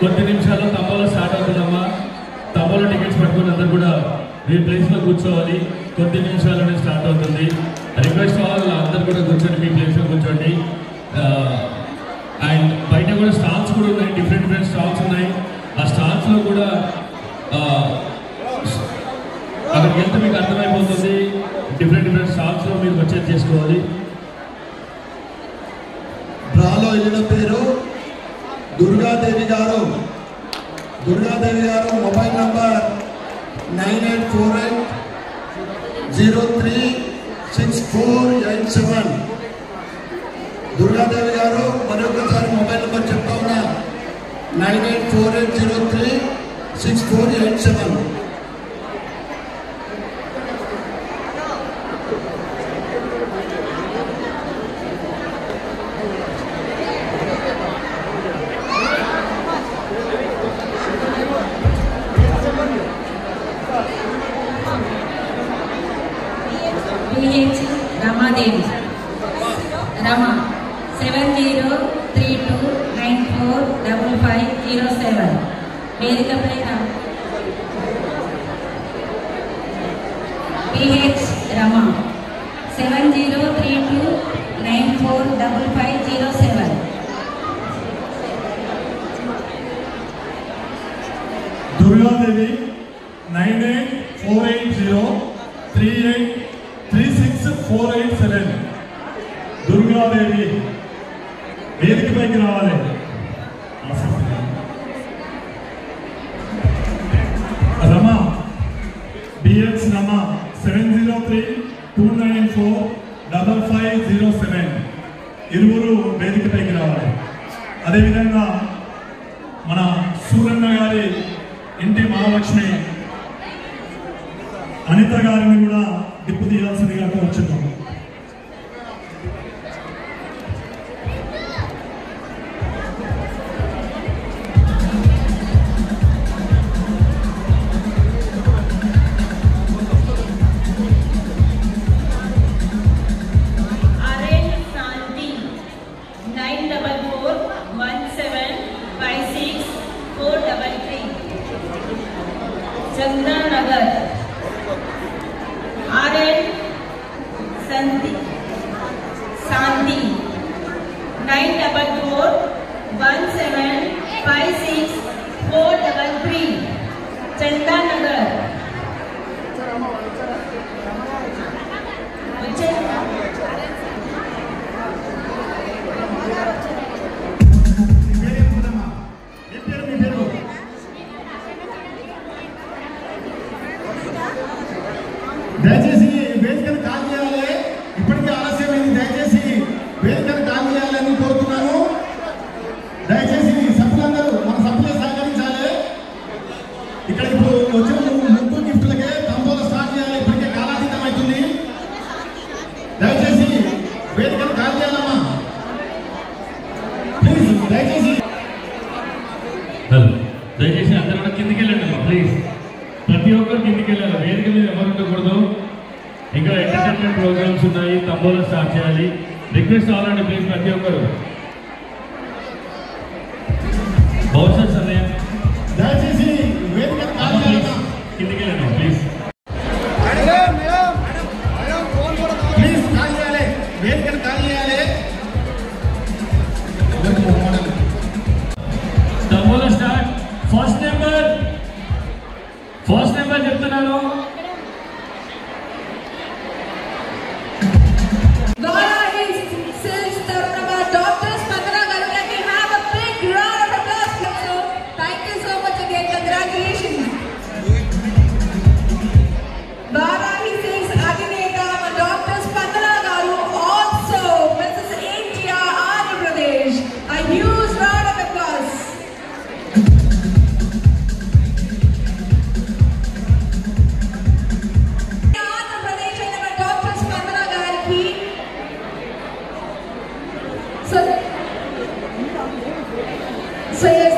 కొద్ది నిమిషాల్లో తపోలో స్టార్ట్ అవుతుందమ్మా. తపోలో టికెట్స్ పట్టుకుని అందరు కూడా మీ ప్లేస్లో కూర్చోవాలి. కొద్ది నిమిషాల్లోనే స్టార్ట్ అవుతుంది. రిక్వెస్ట్ వాళ్ళు అందరు కూడా కూర్చోండి, మీ ప్లేస్లో కూర్చోండి. అండ్ బయట కూడా స్టాల్స్ కూడా ఉన్నాయి, డిఫరెంట్ స్టాల్స్ ఉన్నాయి. ఆ స్టాల్స్లో కూడా అక్కడికి వెళ్తే మీకు అర్థమైపోతుంది. డిఫరెంట్ స్టాల్స్లో మీరు పర్చేజ్ చేసుకోవాలి. డ్రాలో వెళ్ళిన పేరు దుర్గాదేవి గారు. దుర్గాదేవి గారు మొబైల్ నంబర్ 9848036487. దుర్గాదేవి గారు మరొకసారి మొబైల్ నెంబర్ చెప్తా ఉన్నా 9848036487. రమాదేవి రమ 7032945507 వేదిక పైన పిహెచ్ రమ 7032945507. దుర్గాదేవి 984803836487. దుర్గాదేవి వేదికపైకి రావాలి. 3845507 ఇరువురు వేదికపైకి రావాలి. అదేవిధంగా మన సూరన్న గారి ఇంటి మహాలక్ష్మి అనిత గారిని కూడా డిప్పు తీయాల్సిందిగా కోరుచున్నాం. चंदननगर RN शांति 9441756433 चंदननगर దయచేసి వేదికను ఖాళీ చేయాలి. ఇప్పటికే ఆలస్యమైంది. దయచేసి వేదికను ఖాళీ చేయాలని కోరుతున్నాను. దయచేసి సభ్యులందరూ మన సభ్యులు సహకరించాలి. ఇక్కడ ఇప్పుడు వచ్చిన ముగ్గురు గిఫ్ట్లకే తంబోల స్టార్ట్ చేయాలి. ఇప్పటికే కాలాతీతం అవుతుంది. దయచేసి వేదికను ఖాళీ చేయాలమ్మా ప్లీజ్. దయచేసి అందరూ కూడా కిందికి వెళ్ళండి అమ్మా ప్లీజ్. ప్రతి ఒక్కరు కిందికి వెళ్ళాలి. వేదిక మీద ఎవరు ఉండకూడదు. ఇంకా ఎంటర్టైన్మెంట్ ప్రోగ్రామ్స్ ఉన్నాయి. తంబోలా స్టార్ట్ చేయాలి. రిక్వెస్ట్ అవ్వాలండి ప్లీజ్ ప్రతి ఒక్కరు. బౌన్సర్స్ అన్నయ్య దయచేసి కిందికి వెళ్ళండి ప్లీజ్. ప్లీజ్ ఖాళీ చేయాలి. వేదికను ఖాళీ చేయాలి. తంబోలా స్టార్ట్. ఫస్ట్ నెంబర్ చెప్తున్నాను.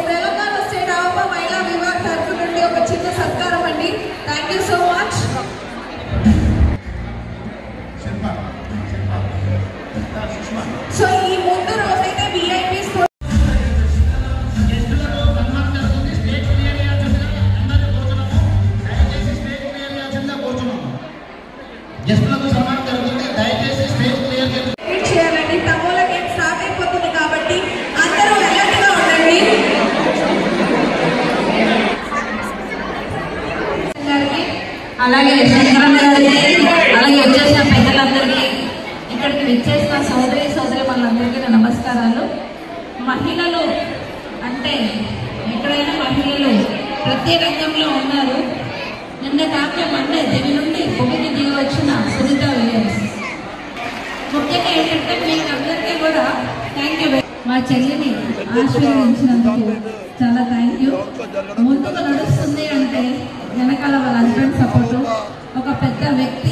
తెలంగాణ స్టేట్ ఆప మహిళా విభాగం తరఫు నుండి ఒక చిన్న సత్కారం అండి. Thank you so much. So ఈ ముందు రోజైతే విఐపీస్ చేయాలండి. తమోల గేమ్ స్టార్ట్ అయిపోతుంది కాబట్టి అందరూ అలర్ట్ గా ఉండండి. అలాగే శంకరన్న గారికి, అలాగే వచ్చేసిన పెద్దలందరికీ, ఇక్కడికి విచ్చేసిన సోదరి వాళ్ళందరికీ నా నమస్కారాలు. మహిళలు అంటే ఎక్కడైనా మహిళలు ప్రత్యేక రంగంలో ఉన్నారు. నిన్న కాక మండే దివి నుండి భూమికి దిగి వచ్చిన సునీత విలియమ్స్. ముఖ్యంగా ఏంటంటే మీకు అందరికీ కూడా థ్యాంక్ యూ. మా చెల్లిని ఆశీర్వదించినందుకు చాలా థ్యాంక్ యూ. ముందుకు నడుస్తుంది అంటే వెనకాల వాళ్ళ హస్బెండ్ సపోర్టు, ఒక పెద్ద వ్యక్తి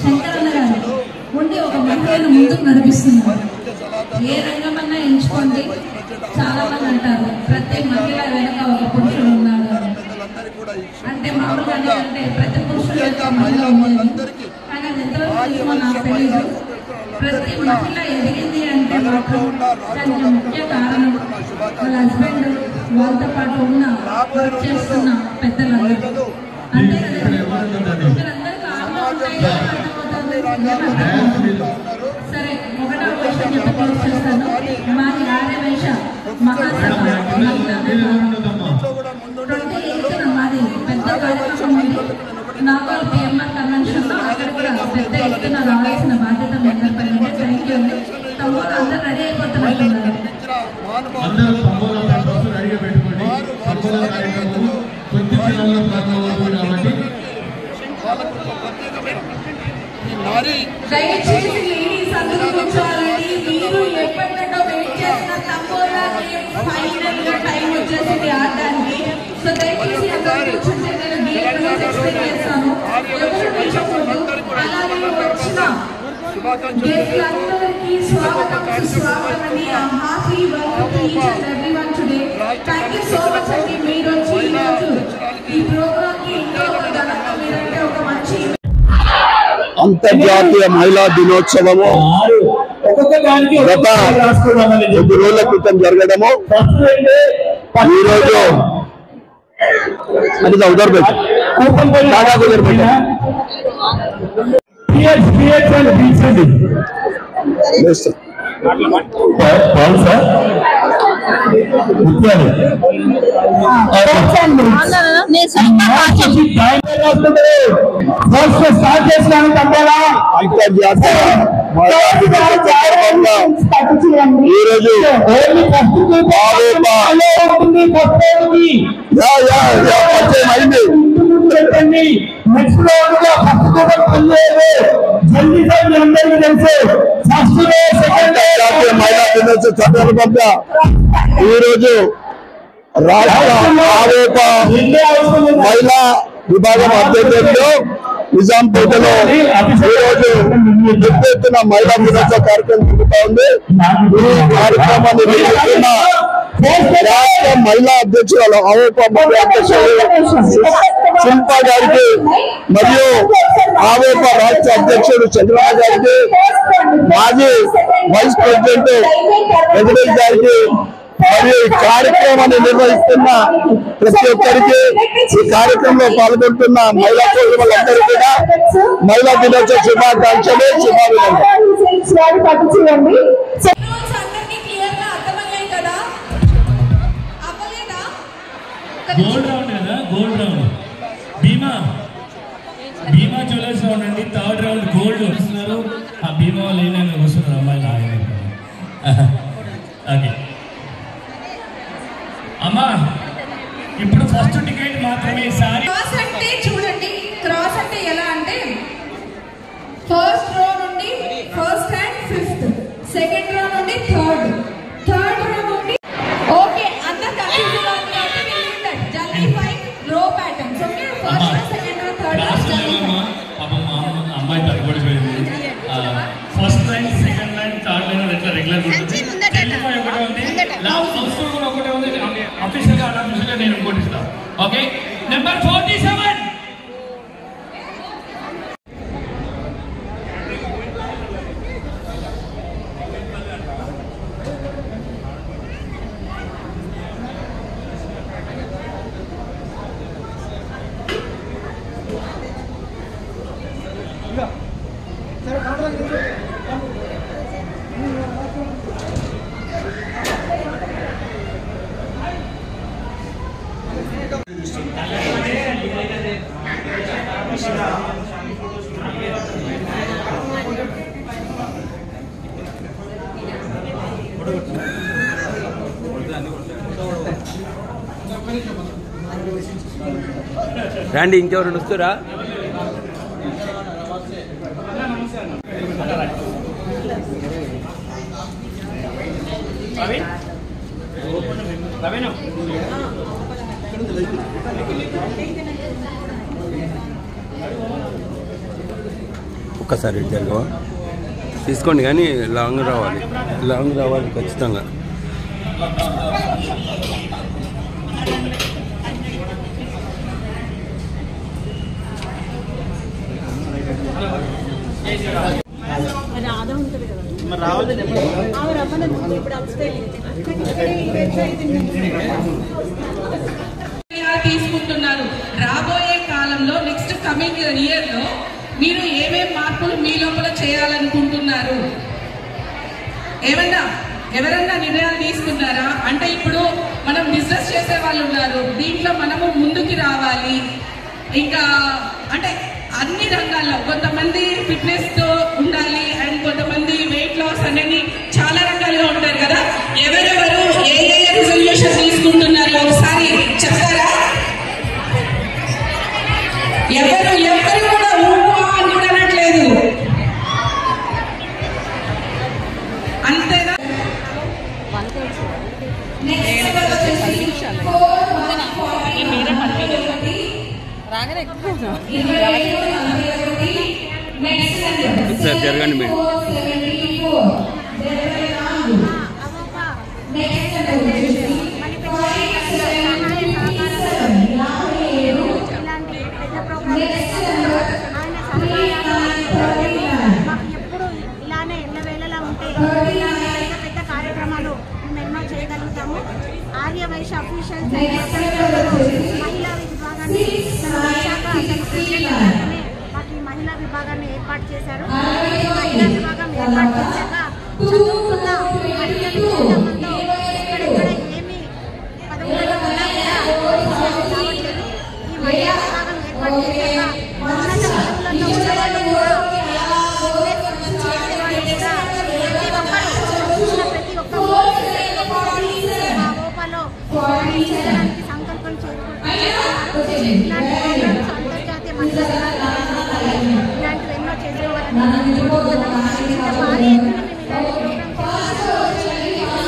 శంకరన్న గారు ఉండి ఒక మహిళను ముందుకు నడిపిస్తున్నారు. ఏ రంగమన్నా ఎంచుకోండి. చాలా మంది అంటారు ప్రతి మహిళ వెనక ఒక పురుషుడు ఉన్నాడు అంటే మామూలుగా అంటే ప్రతి పురుషుడు వెనక మహిళ ఉండేది. కానీ అది ఎంతవరకు నిజమో నాకు తెలియదు. ప్రతి మహిళ ఎదిగింది అంటే మాత్రం దానికి ముఖ్య కారణం వాళ్ళ హస్బెండ్, వాళ్ళతో పాటు ఉన్న వర్క్ చేస్తున్న పెద్దలందరూ. అంతే కదా. సరే, ఒకటో విషయం చెప్పి క్లోజ్ చేస్తాను. మాది ఆర్యవైశ్య మహాసభ 28న మాది పెద్ద కార్యక్రమం ఉంది. నాగోల్ పిఎంఆర్ కన్వెన్షన్ లో అక్కడ కూడా పెద్ద ఎత్తున రావాల్సిన బాధ్యత మీ అందరిపై. థ్యాంక్ యూ అండి. తమ్ముడు అందరూ రెడీ అయిపోతున్నట్టున్నారు. అందరూ తంబోలా కోసం రెడీగా పెట్టుకోండి. తంబోలా కార్యక్రమం కొద్ది క్షణాల్లో ప్రారంభమవుతుంది కాబట్టి దయచేసి లేడీస్ అందరూ కూర్చోవాలండి. మీరు ఎప్పటికంటో వెయిట్ చేసిన తంబోలా గేమ్ ఫైనల్ గా టైం వచ్చేసింది ఆడడానికి. సో దయచేసి అందరూ కూర్చుంటే నేను గేమ్ గురించి ఎక్స్ప్లెయిన్ చేస్తాను. ఎవరు కూర్చోకూడదు. అలాగే వచ్చిన గెస్ట్లందరికీ స్వాగతం సుస్వాగతం అండి. Heartly welcome to each and everyone today. Thank you so much అండి. మీరు వచ్చి ఈరోజు ఈ ప్రోగ్రామ్ కి ఇంకా ఘనంగా మీరంటే ఒక మంచి అంతర్జాతీయ మహిళా దినోత్సవము గత 2 రోజుల క్రితం జరగడము ఈరోజు అది ఉదర్ ఈరోజు మహిళా దినోత్సవ సందర్భంగా ఈరోజు రాష్ట్ర ఆవేప మహిళా విభాగం ఆధ్వర్యంలో నిజాంపేటలో ఈరోజు పెద్ద ఎత్తున మహిళా దినోత్సవ కార్యక్రమం జరుగుతూ ఉంది. ఈ కార్యక్రమాన్ని నిర్వహిస్తున్న రాష్ట్ర మహిళా అధ్యక్షురాలు ఆవేప మహిళా అధ్యక్షుడు శిల్పా గారికి మరియు ఆవేప రాష్ట్ర అధ్యక్షుడు చంద్రబాబు గారికి, మాజీ వైస్ ప్రెసిడెంట్ వెంకటేష్ గారికి మరియు ఈ కార్యక్రమాన్ని నిర్వహిస్తున్న ప్రతి ఒక్కరికి, ఈ కార్యక్రమంలో పాల్గొంటున్న మహిళా సోదరులందరూ కూడా మహిళా దినోత్సవ శుభాకాంక్షలు, శుభాభినందనలు. గోల్డ్ రౌండ్ కదా, గోల్డ్ రౌండ్ భీమా జ్యువెలర్స్ రౌండ్ అండి. 3rd రౌండ్ గోల్డ్ వస్తున్నారు. ఆ భీమా వాళ్ళు ఏమైనా వస్తున్నారు అమ్మాయిలు ఓకే అమ్మా. ఇప్పుడు ఫస్ట్ టికెట్ మాత్రమే. సారీ క్రాస్ అంటే చూడండి, క్రాస్ అంటే ఎలా అంటే ఫస్ట్ రో నుండి first and 5th, second row నుండి థర్డ్ రో నుండి ఓకే అందరూ కన్ఫ్యూజ్ అవుతున్నారు. జల్దీ 5 row patterns okay. First row, second row, third row జల్దీ. పాపం అమ్మాయి తగ్గబడిపోయింది. First line, second line, third line ఎట్లా రెగ్యులర్ ఉంటుంది. ఒకటే ఉంది, లాస్ట్ ఫస్ట్ కూడా ఒకటే ఉంది. అఫీషియల్ గా అన్అఫీషియల్ గా నేను ఇంకోటి ఇస్తాను. Okay number 47. రండి, ఇంకెవరు వస్తురా? ఒక్కసారి జరగవా తీసుకోండి, కానీ లాంగ్ రావాలి ఖచ్చితంగా. తీసుకుంటున్నారు. రాబోయే కాలంలో నెక్స్ట్ కమింగ్ ఇయర్ లో మీరు ఏమేం మార్పులు మీ లోపల చేయాలనుకుంటున్నారు? ఎవరన్నా నిర్ణయాలు తీసుకున్నారా? అంటే ఇప్పుడు మనం బిజినెస్ చేసే వాళ్ళు ఉన్నారు, దీంట్లో మనము ముందుకు రావాలి. ఇంకా అంటే అన్ని రంగాల్లో కొంతమంది ఫిట్నెస్ తో ఉండాలి అండ్ కొంతమంది వెయిట్ లాస్ అనేది చాలా రకాలుగా ఉంటారు కదా. ఎవరెవరు ఏ రిజల్యూషన్ తీసుకుంటున్నారు ఒకసారి చెప్తారా? ఎవరు కూడా ఊహ అని కూడా అనట్లేదు. సార్ జరగండి మీరు. ఎప్పుడు ఇలానే ఎల్లవేళలా ఉంటే పెద్ద కార్యక్రమాలు మేము ఎన్నో చేయగలుగుతాము. ఆర్యవైశ్య అఫీషియల్స్ మహిళా విభాగాన్ని మాకు ఈ మహిళా విభాగాన్ని ఏర్పాటు చేశారు. మహిళా విభాగం ఏర్పాటు చేశాక చదువుకున్న మహిళలు ఎక్కడెక్కడ ఏమి పదవులలో ఉన్నా రావట్లేదు. ఈ మహిళా విభాగం ఏర్పాటు చేశాక ఉన్నత పదవులలో ఉన్నవాళ్ళు కూడా చేసేవాళ్ళు కూడా ప్రతి ఒక్కరు చూసిన ప్రతి ఒక్కరు మా ఓపాలో చేయడానికి సంకల్పం చేరుకుంటున్నారు. ఇలాంటి ప్రోగ్రామ్స్ అంతర్జాతీయ మహిళా ఇలాంటివి ఎన్నో చేసేవారని ఇంత భారీ ఎత్తున మేము ఇలాంటి ప్రోగ్రామ్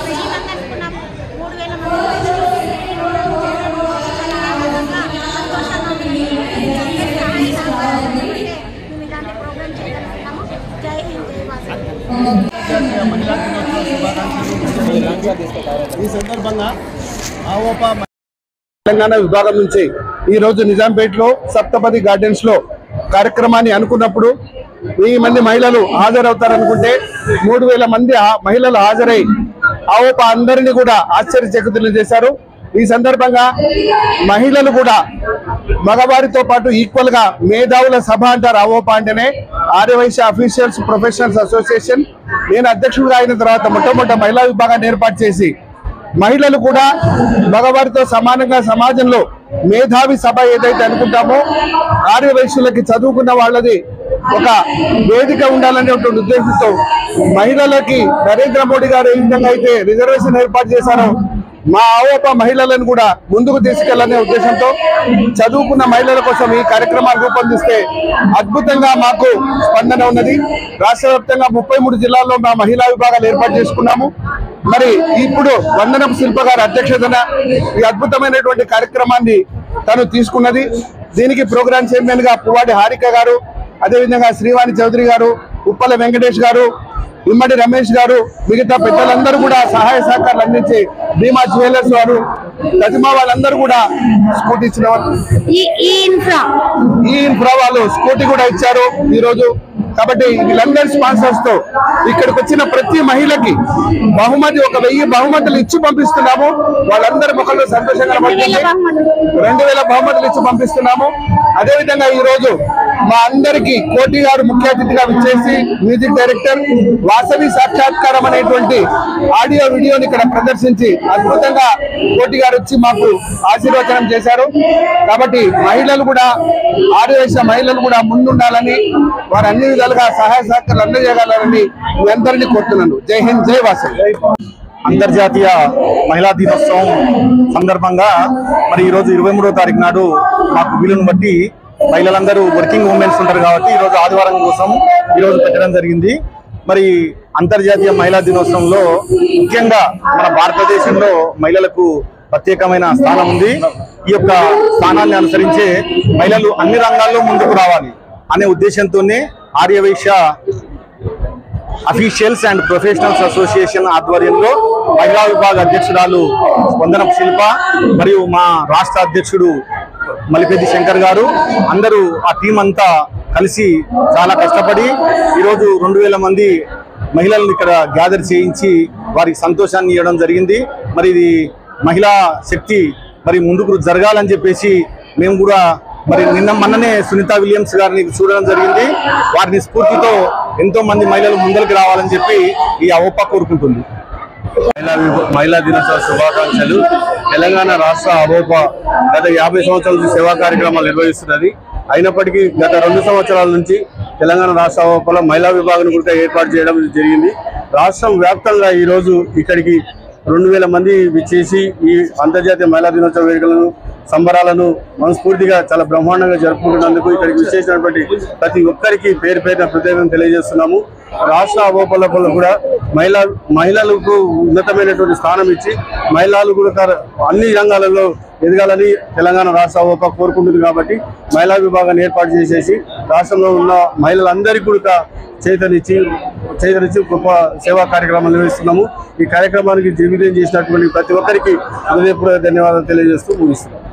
1000 మంది అనుకున్నాము. 3000 మంది ప్రోగ్రామ్ చేయడం చాలా ఆనందంగా సంతోషంగా ఉంది. అందరి సహాయ సహకారాలు ఉంటే మేము ఇలాంటి ప్రోగ్రామ్ చేయగలుగుతాము. జై హింద్, జై వాసవి. ఈ సందర్భంగా ఆవోపా తెలంగాణ విభాగం నుంచి ఈరోజు నిజాంపేటలో సప్తపది గార్డెన్స్ లో కార్యక్రమాన్ని అనుకున్నప్పుడు 1000 మంది మహిళలు హాజరవుతారనుకుంటే 3000 మంది మహిళలు హాజరై ఆవోపా అందరినీ కూడా ఆశ్చర్యచకితులు చేశారు. ఈ సందర్భంగా మహిళలు కూడా మగవారితో పాటు ఈక్వల్ గా మేధావుల సభ అంటారు. ఆవోపా అంటేనే ఆర్యవైశ్య అఫీషియల్స్ ప్రొఫెషనల్స్ అసోసియేషన్. నేను అధ్యక్షుడిగా అయిన తర్వాత మొట్టమొదటి మహిళా విభాగాన్ని ఏర్పాటు చేసి మహిళలు కూడా మగవారితో సమానంగా సమాజంలో మేధావి సభ ఏదైతే అనుకుంటామో ఆర్యవైశ్యులకి చదువుకున్న వాళ్ళది ఒక వేదిక ఉండాలనేటువంటి ఉద్దేశంతో మహిళలకి నరేంద్ర మోడీ గారు ఏ విధంగా అయితే రిజర్వేషన్ ఏర్పాటు చేశారో మా ఆవోపా మహిళలను కూడా ముందుకు తీసుకెళ్లనే ఉద్దేశంతో చదువుకున్న మహిళల కోసం ఈ కార్యక్రమాలు రూపొందిస్తే అద్భుతంగా మాకు స్పందన ఉన్నది. రాష్ట్ర వ్యాప్తంగా 33 జిల్లాల్లో మా మహిళా విభాగాలు ఏర్పాటు చేసుకున్నాము. మరి ఇప్పుడు వందనపు శిల్ప గారి అధ్యక్షతన ఈ అద్భుతమైనటువంటి కార్యక్రమాన్ని తను తీసుకున్నది. దీనికి ప్రోగ్రామ్ చైర్మన్ గా పువ్వాడి హారిక గారు, అదేవిధంగా శ్రీవాణి చౌదరి గారు, ఉప్పల వెంకటేష్ గారు, ఇమ్మడి రమేష్ గారు, మిగతా పెద్దలందరూ కూడా సహాయ సహకారాలు అందించి భీమా జ్యువెలర్స్ వారు, ప్రతిమా వాళ్ళందరూ కూడా స్కూటీ ఇచ్చిన ఈ ఇన్ఫ్రా వాళ్ళు స్కూటీ కూడా ఇచ్చారు ఈ రోజు. కాబట్టి వీళ్ళందరి స్పాన్సర్స్ తో ఇక్కడికి వచ్చిన ప్రతి మహిళకి బహుమతి 1000 బహుమతులు ఇచ్చి పంపిస్తున్నాము. వాళ్ళందరి ముఖంలో సంతోషంగా 2000 బహుమతులు ఇచ్చి పంపిస్తున్నాము. అదేవిధంగా ఈ రోజు మా అందరికి కోటి గారు ముఖ్య అతిథిగా విచ్చేసి మ్యూజిక్ డైరెక్టర్ వాసవి సాక్షాత్కారం అనేటువంటి ఆడియో వీడియోని ఇక్కడ ప్రదర్శించి అద్భుతంగా కోటి గారు వచ్చి మాకు ఆశీర్వచనం చేశారు. కాబట్టి మహిళలు కూడా ఆర్యవైశ్య మహిళలు కూడా ముందుండాలని, వారు అన్ని విధాలుగా సహాయ సహకారాలు అందజేయగలరని మీ అందరినీ కోరుతున్నాను. జై హింద్, జై వాసవి. అంతర్జాతీయ మహిళా దినోత్సవం సందర్భంగా మరి ఈరోజు 23వ తారీఖు నాడు మాకు వీలును బట్టి మహిళలందరూ వర్కింగ్ ఉమెన్స్ ఉంటారు కాబట్టి ఈరోజు ఆదివారం కోసం ఈరోజు పెట్టడం జరిగింది. మరి అంతర్జాతీయ మహిళా దినోత్సవంలో ముఖ్యంగా మన భారతదేశంలో మహిళలకు ప్రత్యేకమైన స్థానం ఉంది. ఈ యొక్క స్థానాన్ని అనుసరించే మహిళలు అన్ని రంగాల్లో ముందుకు రావాలి అనే ఉద్దేశంతోనే Arya Vaishya officials and professionals association ఆధ్వర్యంలో మహిళా విభాగ అధ్యక్షురాలు వందనపు శిల్ప మరియు మా రాష్ట్ర అధ్యక్షుడు మలిపెద్ది శంకర్ గారు అందరూ ఆ టీం అంతా కలిసి చాలా కష్టపడి ఈరోజు 2000 మంది మహిళలను ఇక్కడ గ్యాదర్ చేయించి వారికి సంతోషాన్ని ఇవ్వడం జరిగింది. మరి ఇది మహిళా శక్తి మరి ముందుకు జరగాలని చెప్పేసి మేము కూడా మరి మొన్ననే సునీత విలియమ్స్ గారిని చూడడం జరిగింది. వారిని స్ఫూర్తితో ఎంతో మంది మహిళలు ముందరికి రావాలని చెప్పి ఈ ఆవోపా కోరుకుంటుంది. మహిళా దినోత్సవ శుభాకాంక్షలు. తెలంగాణ రాష్ట్ర ఆవోపా గత 50 సంవత్సరాల నుంచి సేవా కార్యక్రమాలు నిర్వహిస్తున్నది. అయినప్పటికీ గత 2 సంవత్సరాల నుంచి తెలంగాణ రాష్ట్ర ఆవోపాలో మహిళా విభాగాన్ని కూడా ఏర్పాటు చేయడం జరిగింది. రాష్ట్రం వ్యాప్తంగా ఈరోజు ఇక్కడికి 2000 మంది విచ్చేసి ఈ అంతర్జాతీయ మహిళా దినోత్సవ వేడుకలను సంబరాలను మనస్ఫూర్తిగా చాలా బ్రహ్మాండంగా జరుపుకుంటున్నందుకు ఇక్కడికి విచ్చేసినటువంటి ప్రతి ఒక్కరికి పేరు పేరున ప్రత్యేకంగా తెలియజేస్తున్నాము. రాష్ట్ర ఆవోపాలో కూడా మహిళలకు ఉన్నతమైనటువంటి స్థానం ఇచ్చి మహిళలు కూడా అన్ని రంగాలలో ఎదగాలని తెలంగాణ రాష్ట్ర అవోపా కోరుకుంటుంది. కాబట్టి మహిళా విభాగాన్ని ఏర్పాటు చేసేసి రాష్ట్రంలో ఉన్న మహిళలందరికీ కూడా చైతన్యించి గొప్ప సేవా కార్యక్రమాలు నిర్వహిస్తున్నాము. ఈ కార్యక్రమానికి జీవితం చేసినటువంటి ప్రతి ఒక్కరికి హృదయపూర్వక ధన్యవాదాలు తెలియజేస్తూ ముగిస్తున్నాం.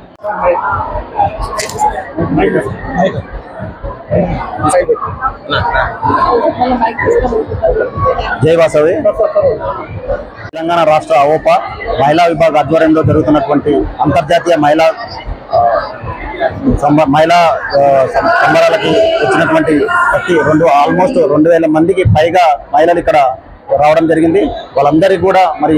జై వాసవి. తెలంగాణ రాష్ట్ర అవోపా మహిళా విభాగ ఆధ్వర్యంలో జరుగుతున్నటువంటి అంతర్జాతీయ మహిళా సంబరాలకి వచ్చినటువంటి ఆల్మోస్ట్ 2000 మందికి పైగా మహిళలు ఇక్కడ రావడం జరిగింది. వాళ్ళందరికీ కూడా మరి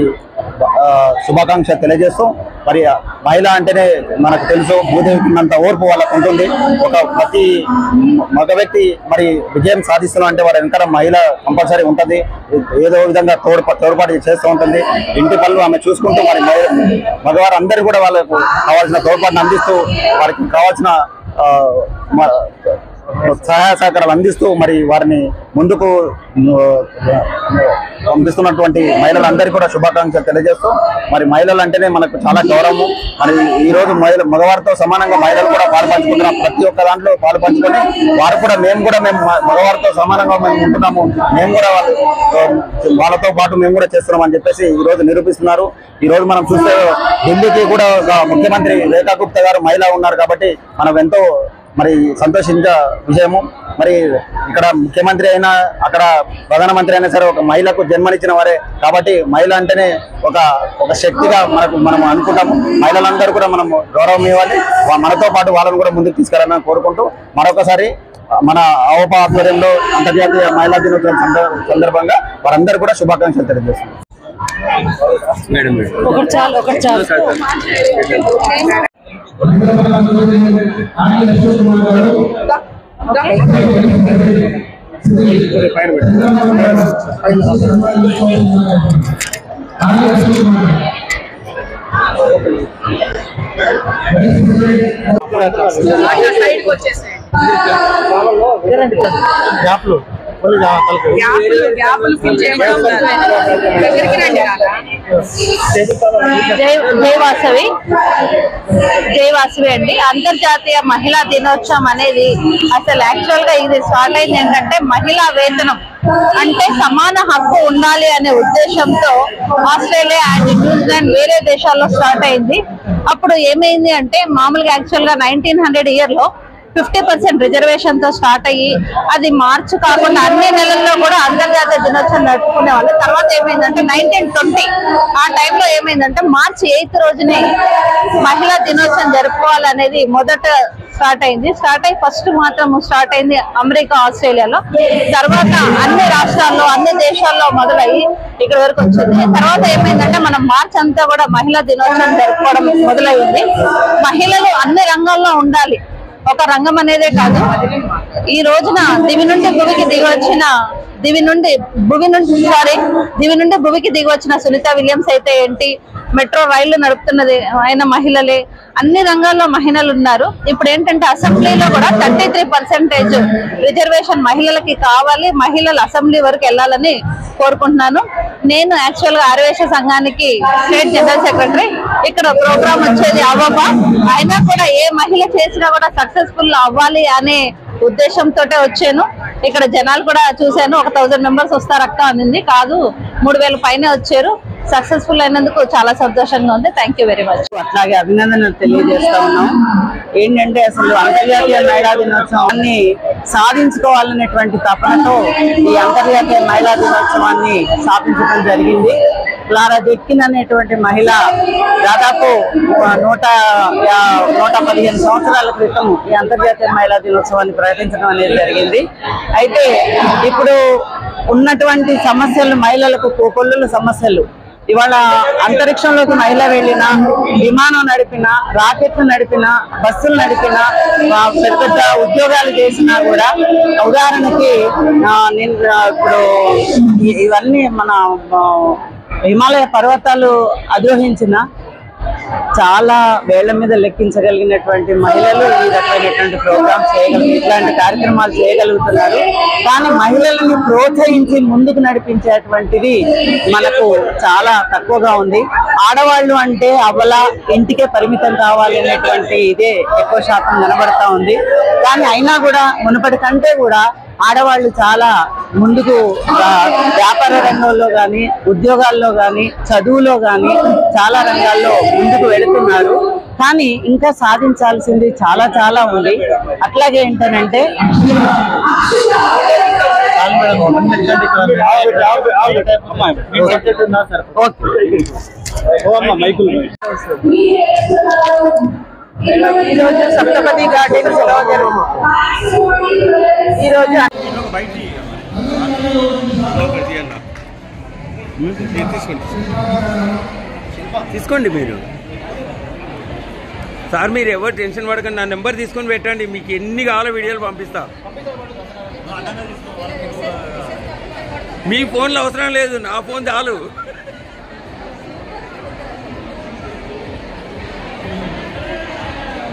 శుభాకాంక్ష తెలియజేస్తూ, మరి మహిళ అంటేనే మనకు తెలుసు భూదేవికున్నంత ఓర్పు వాళ్ళకు ఉంటుంది. ప్రతి మగ వ్యక్తి మరి విజయం సాధిస్తున్నాం అంటే వారి వెనకాల మహిళ కంపల్సరీ ఉంటుంది. ఏదో విధంగా తోడ్పాటు చేస్తూ ఉంటుంది. ఇంటి పనులు ఆమె చూసుకుంటూ మరి మగవారు అందరూ కూడా వాళ్ళకు కావాల్సిన తోడ్పాటును అందిస్తూ వారికి కావాల్సిన సహాయ సహకారాలు అందిస్తూ మరి వారిని ముందుకు పంపిస్తున్నటువంటి మహిళలందరికీ కూడా శుభాకాంక్షలు తెలియజేస్తూ, మరి మహిళలు అంటేనే మనకు చాలా గౌరవము. మరి ఈరోజు మగవారితో సమానంగా మహిళలు కూడా పాలు పంచుకుంటున్నాం. ప్రతి ఒక్క దాంట్లో పాలు పంచుకొని వారు కూడా మేము మగవారితో సమానంగా మేము ఉంటున్నాము, మేము కూడా వాళ్ళతో పాటు మేము కూడా చేస్తున్నాం అని చెప్పేసి ఈరోజు నిరూపిస్తున్నారు. ఈరోజు మనం చూస్తే ఢిల్లీకి కూడా ముఖ్యమంత్రి రేఖా గుప్తా గారు మహిళ ఉన్నారు కాబట్టి మనం ఎంతో మరి సంతోషించే విషయము. మరి ఇక్కడ ముఖ్యమంత్రి అయినా అక్కడ ప్రధానమంత్రి అయినా సరే ఒక మహిళకు జన్మనిచ్చిన వారే కాబట్టి మహిళ అంటేనే ఒక శక్తిగా మనం అనుకుంటాము. మహిళలందరూ కూడా మనం గౌరవం ఇవ్వాలి, మనతో పాటు వాళ్ళని కూడా ముందుకు తీసుకెళ్ళాలని కోరుకుంటూ మరొకసారి మన అవోపా ఆధ్వర్యంలో అంతర్జాతీయ మహిళా దినోత్సవం సందర్భంగా వారందరూ కూడా శుభాకాంక్షలు తెలియజేస్తున్నారు. జై వాసవి అండి. అంతర్జాతీయ మహిళా దినోత్సవం అనేది అసలు యాక్చువల్ గా ఇది స్టార్ట్ అయింది ఏంటంటే మహిళా వేతనం అంటే సమాన హక్కు ఉండాలి అనే ఉద్దేశంతో ఆస్ట్రేలియా అండ్ న్యూజిలాండ్ వేరే దేశాల్లో స్టార్ట్ అయింది. అప్పుడు ఏమైంది అంటే మామూలుగా యాక్చువల్ గా 1900 ఇయర్ లో 50% రిజర్వేషన్ తో స్టార్ట్ అయ్యి అది మార్చి కాకుండా అన్ని నెలల్లో కూడా అంతర్జాతీయ దినోత్సవం నడుపుకునే వాళ్ళు. తర్వాత ఏమైందంటే 1920 ఆ టైంలో ఏమైందంటే మార్చి 8th రోజునే మహిళా దినోత్సవం జరుపుకోవాలనేది మొదట స్టార్ట్ అయింది. ఫస్ట్ మాత్రం స్టార్ట్ అయింది అమెరికా, ఆస్ట్రేలియాలో. తర్వాత అన్ని రాష్ట్రాల్లో అన్ని దేశాల్లో మొదలయ్యి ఇక్కడ వరకు వచ్చింది. తర్వాత ఏమైందంటే మనం మార్చి అంతా కూడా మహిళా దినోత్సవం జరుపుకోవడం మొదలైంది. మహిళలు అన్ని రంగాల్లో ఉండాలి, ఒక రంగం అనేదే కాదు. ఈ రోజున దివి నుండి భూమికి దిగి వచ్చిన సునీత విలియమ్స్ అయితే ఏంటి, మెట్రో రైళ్లు నడుపుతున్నది ఆయన మహిళలే, అన్ని రంగాల్లో మహిళలు ఉన్నారు. ఇప్పుడు ఏంటంటే అసెంబ్లీలో కూడా 33% రిజర్వేషన్ మహిళలకి కావాలి, మహిళలు అసెంబ్లీ వరకు వెళ్ళాలని కోరుకుంటున్నాను. నేను యాక్చువల్ గా ఆర్యవేశ సంఘానికి స్టేట్ జనరల్ సెక్రటరీ. ఇక్కడ ప్రోగ్రామ్ వచ్చేది అవోపా. అయినా కూడా ఏ మహిళ చేసినా కూడా సక్సెస్ఫుల్ అవ్వాలి అనే ఉద్దేశంతో వచ్చాను. ఇక్కడ జనాలు కూడా చూశాను, 1000 మెంబర్స్ వస్తారక్క అనింది, కాదు 3000 పైనే వచ్చారు. సక్సెస్ఫుల్ అయినందుకు చాలా సంతోషంగా ఉంది. Thank you very much. అట్లాగే అభినందనలు తెలియజేస్తా ఉన్నాం. ఏంటంటే అసలు అంతర్జాతీయ మహిళా దినోత్సవాన్ని సాధించుకోవాలనేటువంటి తపనతో ఈ అంతర్జాతీయ మహిళా దినోత్సవాన్ని స్థాపించడం జరిగింది. క్లారా జెట్కిన్ అనేటువంటి మహిళ దాదాపు 115 సంవత్సరాల క్రితం ఈ అంతర్జాతీయ మహిళా దినోత్సవాన్ని ప్రకటించడం అనేది జరిగింది. అయితే ఇప్పుడు ఉన్నటువంటి సమస్యలు, మహిళలకు కోకొల్లుల సమస్యలు, ఇవాళ అంతరిక్షంలోకి మహిళ వెళ్ళినా, విమానం నడిపినా, రాకెట్లు నడిపినా, బస్సులు నడిపినా, పెద్ద పెద్ద ఉద్యోగాలు చేసినా కూడా, ఉదాహరణకి ఇప్పుడు ఇవన్నీ మన హిమాలయ పర్వతాలు అధిరోహించిన చాలా వేళ్ల మీద లెక్కించగలిగినటువంటి మహిళలు ఈ రకమైనటువంటి ప్రోగ్రామ్స్ ఇట్లాంటి కార్యక్రమాలు చేయగలుగుతున్నారు. కానీ మహిళలను ప్రోత్సహించి ముందుకు నడిపించేటువంటిది మనకు చాలా తక్కువగా ఉంది. ఆడవాళ్ళు అంటే అవల ఇంటికే పరిమితం కావాలి అనేటువంటి ఇదే ఎక్కువ శాతం కనబడతా ఉంది. కానీ అయినా కూడా మునుపటి కంటే కూడా ఆడవాళ్ళు చాలా ముందుకు వ్యాపార రంగంలో కానీ, ఉద్యోగాల్లో కానీ, చదువులో కానీ చాలా రంగాల్లో ముందుకు వెళుతున్నారు. కానీ ఇంకా సాధించాల్సింది చాలా చాలా ఉంది. అట్లాగే ఏంటనంటే ఈరోజు సప్తపది గార్డెన్స్ లో ఈరోజు తీసుకోండి మీరు సార్. మీరు ఎవరు టెన్షన్ పడకండి, నా నెంబర్ తీసుకొని పెట్టండి, మీకు ఎన్ని కావాలో వీడియోలు పంపిస్తా. మీ ఫోన్లో అవసరం లేదు, నా ఫోన్ చాలు.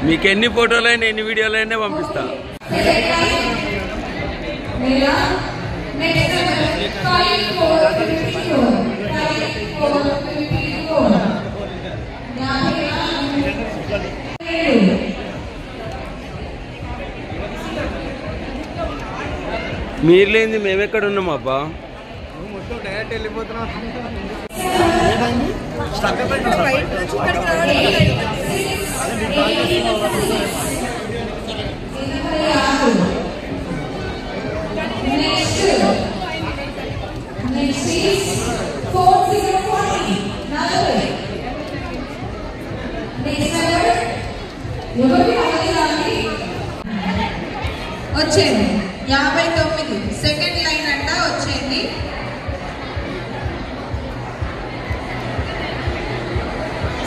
మీకు ఎన్ని ఫోటోలైనా ఎన్ని వీడియోలైనా పంపిస్తా. మీరు లేనిది మేమెక్కడ ఉన్నాం అబ్బా. డైరెక్ట్ వెళ్ళిపోతున్నాం. వచ్చేయండి 59 సెకండ్ లైన్ అంట వచ్చేయండి.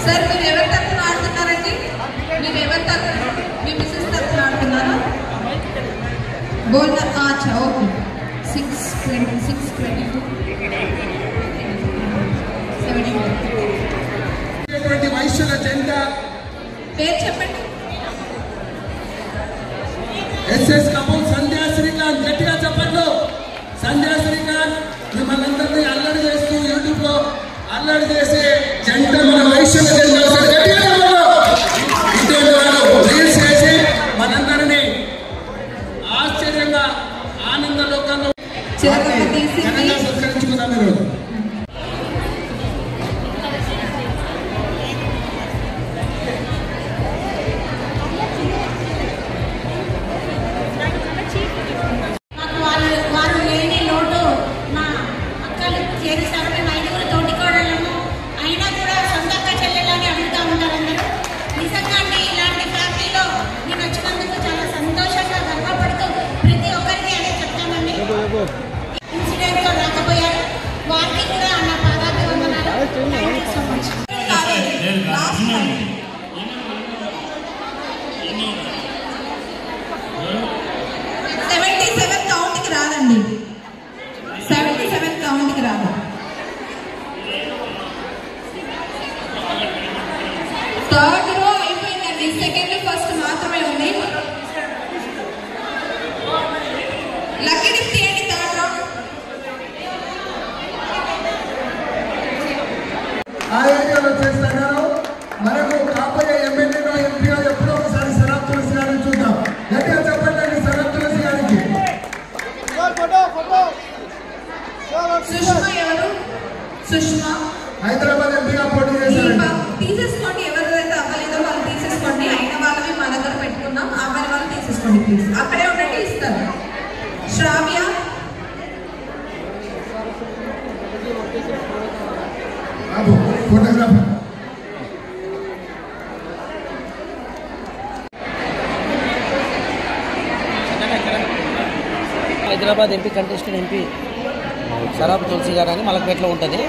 సార్ మీరు ఎవరి తరఫున ఆడుతున్నారండి? మీరు ఎవరి తరఫున? మీ మిస్సెస్ తరఫున ఆడుతున్నారా? బోల్డర్ ఓకే 622 వైశ్యుల జెండా పేరు చెప్పండి. ఎస్ఎస్ కపూర్ సంధ్యా శ్రీకాంత్. గట్టిగా చెప్పండి. సంధ్యా శ్రీకాంత్ మిమ్మల్ని అందరినీ అల్లరి చేస్తూ యూట్యూబ్ లో అల్లరి చేసే జంట మన వైశ్యుల జెండా. ఇటువంటి వాళ్ళు రీల్స్ చేసి మనందరినీ ఆశ్చర్యంగా ఆనంద లోకంలో ఘనంగా సత్కరించుకున్నాం ఈరోజు. ఇన్సిడెంట్ లో రాకపోయారు, వారికి కూడా నా పాదాభివందనాలు. 77 కౌంట్కి రాదండి, 77 కౌంట్కి రాదు. థర్డ్ రో అయిపోయిందండి, సెకండ్ ఫస్ట్ మాత్రమే ఉంది. లక్కీ డిప్ తీయండి థర్డ్ రో. ఆ ఏరియాలో చేస్తాను. మనకు కాబోయే ఎమ్మెల్యేగా ఎంపీగా ఎప్పుడో ఒకసారి శరత్ తులసి గారిని చూద్దాం. గట్టిగా చెప్పండి శరత్ తులసి గారికి. సుష్మా ఎవరు? సుష్మా హైదరాబాద్ ఎంపీగా పోటీ చేశారు. తీసేసుకోండి, ఎవరైతే అవ్వలేదో వాళ్ళు తీసేసుకోండి. అయిన వాళ్ళని మన దగ్గర పెట్టుకున్నాం, అవ్వని వాళ్ళు తీసేసుకోండి ప్లీజ్. అక్కడే ఉండండి, ఇస్తారు. Sravya photographer. Hyderabad MP contestant MP Sarab Tulasi గారు అని మలక్పేటలో ఉంటుంది.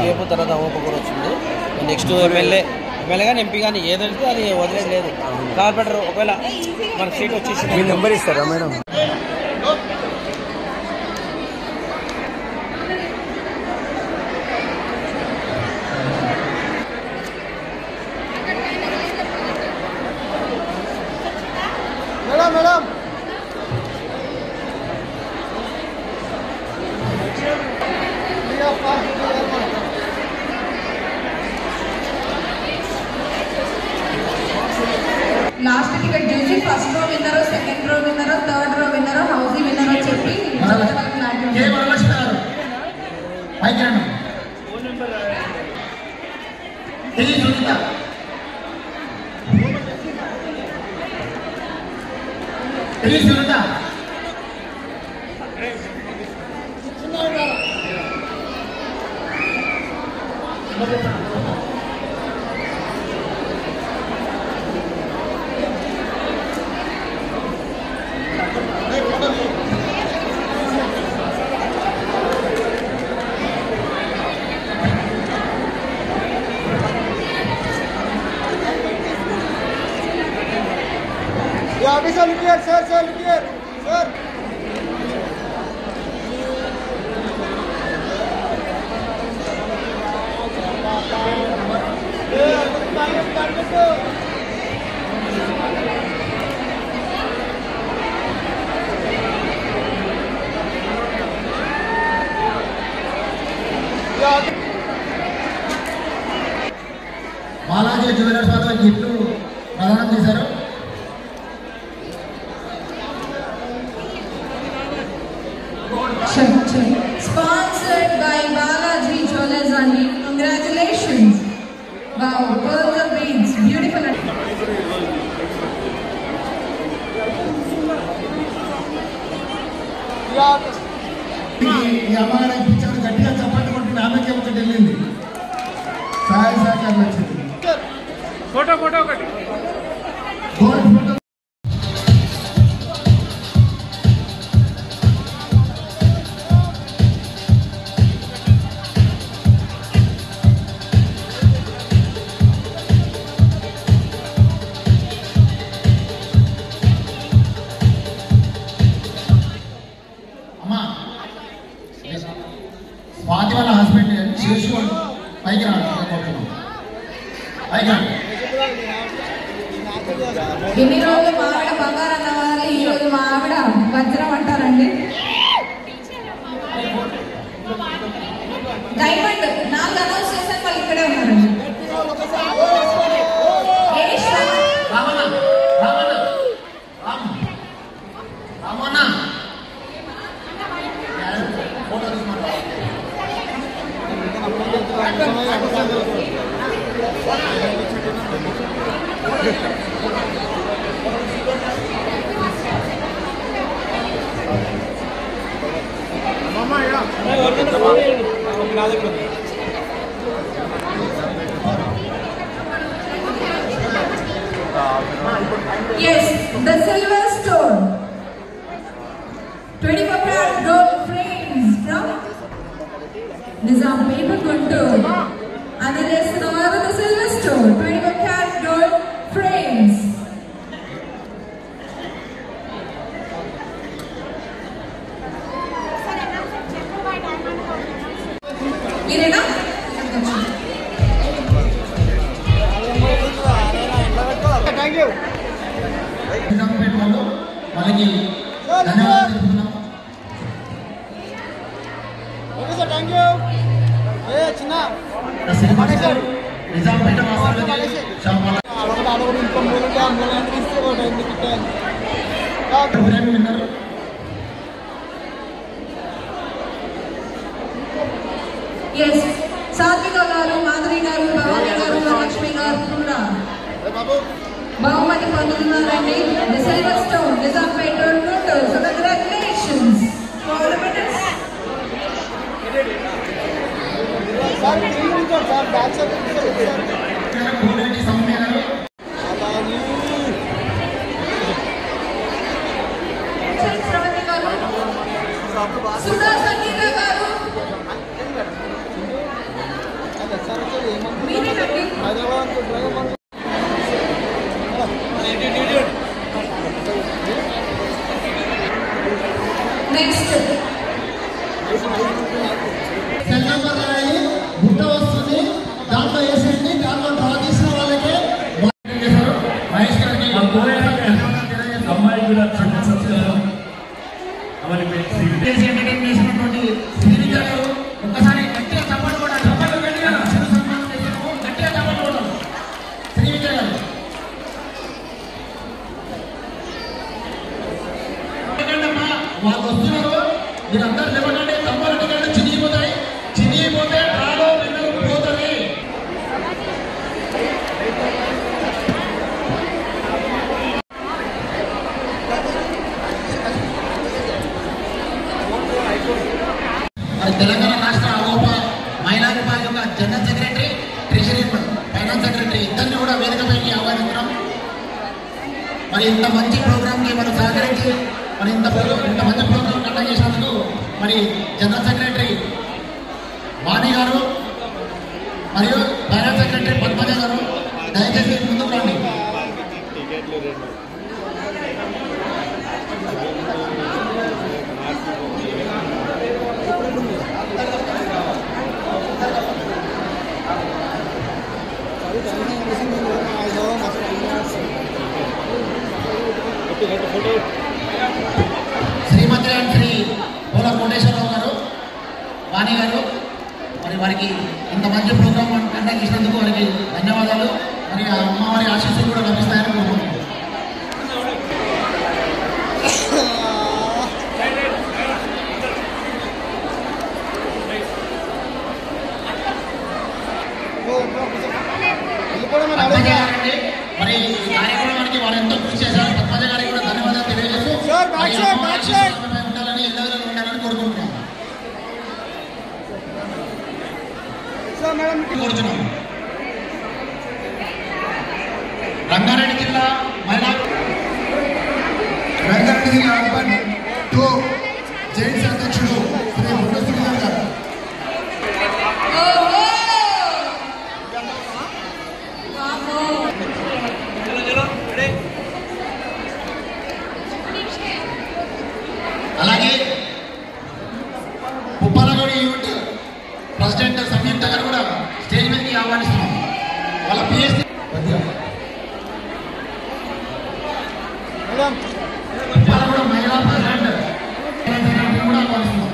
రేపు తర్వాత ఓప కూడా వచ్చింది. నెక్స్ట్ ఎమ్మెల్యే కానీ ఎంపీ కానీ ఏదంటే అది వదిలేదు లేదు. కార్పొరేటర్ ఒకవేళ మన సీట్ వచ్చేసి మీ నెంబర్ ఇస్తారా మేడం? పైకి రండి. ఇది సునీత. ఇది Sunitha. sir, look here, sir, sir, look here, sir. Balaji jewellers వారు గిఫ్ట్లు ప్రదానం చేశారు. Sponsored by Balaji Jewelers and congratulations. Wow, pearls of beads, beautiful. ఈ అమ్మగారు పిచ్చారు గట్టిగా చప్పట్లు కొట్టిన ఆమెకి ఒకటి వెళ్ళింది. సహాయ సహకారం వచ్చింది. ఫోటో ఫోటో ఒకటి గోల్డ్ ఫోటో. అమ్మా స్వాతి వాళ్ళ హస్బెండ్ శేషు పైకి రాడు. పైకి రాడు. ఎన్ని రోజులు మా ఆవిడ బంగారం అన్న వాళ్ళు ఈ రోజు మా ఆవిడ వజ్రం అంటారండి. డైమండ్ 4 అనౌన్స్ చేశాను, వాళ్ళు ఇక్కడే ఉన్నారండి. Yes, the silver stone, 24 karat gold frames from Nizam Paper Guntur. And the rest of the silver stone, 24 karat gold frames. Irena? Thank you. వాళ్ళకి ధన్యవాదాలు తెలుపుతున్నాం. Okay sir, thank you. ఏ చిన్న నిజాంపేట వాసులకి శాంపాల అడగడు ఇంకో మూలంటే ఆ మూలం తీస్తే ఒక ఎందుకు ఇట్టాను. విన్నారు. Yes, Satvika garu, Madhuri garu, Bhavani garu, Lakshmi garu కూడా బహుమతి పొందుతున్నారండి. The silver stone, Nizampeta Guntur. So congratulations to all the winners. Sir తీయించారు సార్, బ్యాక్ సైడ్ శ్రవంతి గారు, సుధా సంగీత గారు, మీరేనండి. హైదరాబాద్ నెక్స్ట్ సెల్ నెంబర్ రాయి, బుట్ట వస్తుంది, దాంట్లో వేసేయండి. దాంట్లో డ్రా తీసిన వాళ్ళకి మహేష్ గారికి అమ్మాయి కూడా సబ్స్క్రైబ్ చేసినటువంటి శ్రీవిద్య గారు ఒక్కసారి గట్టిగా చప్పట్లు కూడా చప్పట్లు గట్టిగా సన్మానం చేశారు. గట్టిగా చప్పట్లు కూడా శ్రీవిద్య గారు. వాళ్ళు వస్తున్నారు, మీరందరూ లేవండి. తప్పలు చినిగిపోతాయి. చినిగి రాష్ట్ర అవోప మహిళా విభాగం general secretary, treasury, finance secretary ఇద్దరిని కూడా వేదికపైకి ఆహ్వానిస్తున్నాం. మరి ఇంత మంచి ప్రోగ్రామ్కి మనం సహకరించి మరి ఇంత మంచి ప్రోగ్రామ్ కండక్ట్ చేసినందుకు మరి జనరల్ సెక్రటరీ వాణి గారు మరియు ఫైనాన్స్ సెక్రటరీ పద్మజ గారు దయచేసి ముందుకు రండి. శ్రీమతి అండ్ శ్రీ పోల కోటేశ్వరరావు గారు, వాణి గారు మరి వారికి ఇంత మంచి ప్రోగ్రామ్ కండక్ట్ చేసినందుకు వారికి ధన్యవాదాలు. మరి ఆ అమ్మవారి ఆశీస్సులు కూడా లభిస్తాయని కోరుకుంటున్నాను. పద్మజ గారండి మరి ఈ కార్యక్రమానికి వాళ్ళు ఎంతో కృషి చేశారు. పద్మజ గారికి కూడా ధన్యవాదాలు తెలియజేస్తూ ఉండాలని ఎల్లవేళ ఉండాలని కోరుకుంటున్నాం. రంగారెడ్డి జిల్లా మహిళా రంగారెడ్డి జిల్లా అర్బన్ 2 జైన్స్ అధ్యక్షుడు శ్రీ మురళీధర్ గారు. అలాగే పుప్పాలగూడి యూనిట్ ప్రెసిడెంట్ సంయుక్త గారు కూడా స్టేజ్ మీదకి ఆహ్వానిస్తున్నాం. వాళ్ళ పిఎస్సీ పుప్పాలగూడ మహిళా ప్రెసిడెంట్ కూడా ఆహ్వానిస్తున్నాం.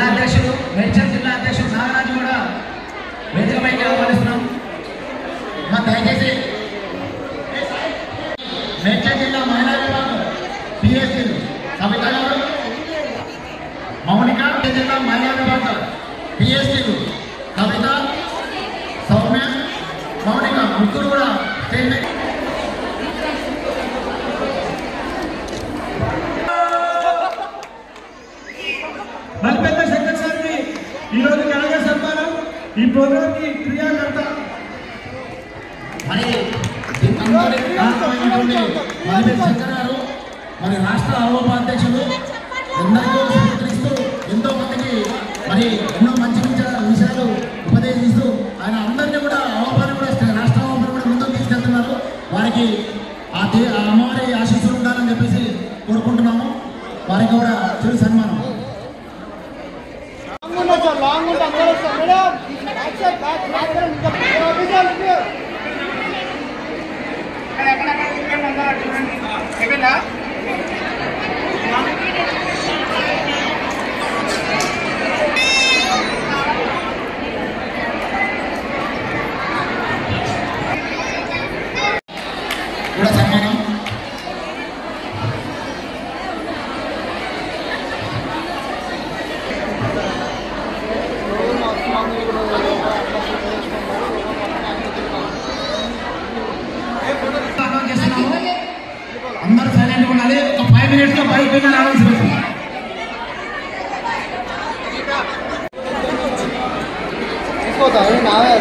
అధ్యక్షుడు మేడ్చల్ జిల్లా అధ్యక్షుడు నాగరాజు కూడా వేదికపైకి ఆహ్వానిస్తున్నాం. మా దయచేసి మేడ్చల్ జిల్లా మహిళా విభాగం పిఎస్సీ కవిత గారు, మౌనిక, జిల్లా మహిళా విభాగం పిఎస్సీలు కవిత, సౌమ్య, మౌనిక ముగ్గురు కూడా స్టేజ్ మీద మల్పెద్ద శంకర్ సార్కి ఈరోజు ఘనంగా సన్మానం. ఈ ప్రోగ్రామ్కి క్రియాకర్త మరి మల్పెద్ద శంకర్ గారు మరి రాష్ట్ర అవోప అధ్యక్షులు ఎందరికో సహకరిస్తూ ఎంతో మందికి మరి ఎన్నో మంచి విషయాలు ఉపదేశిస్తూ ఆయన అందరినీ కూడా అవోపాన్ని కూడా రాష్ట్ర అవోపాన్ని కూడా ముందుకు తీసుకెళ్తున్నారు. వారికి ఆ అమ్మవారి ఆశీస్సులు ఉండాలని చెప్పేసి కోరుకుంటున్నాము. వారికి కూడా చిరు సన్మానం. లాంగ్ ఉంటా మేడం బ్యాక్ సైడ్ బ్యాక్ కూడా సన్మానం. అందరూ సైలెంట్గా ఉండాలి. ఒక 5 minutes లో బైక్ పైన రావాల్సి వస్తుంది. తీసుకోతా నావే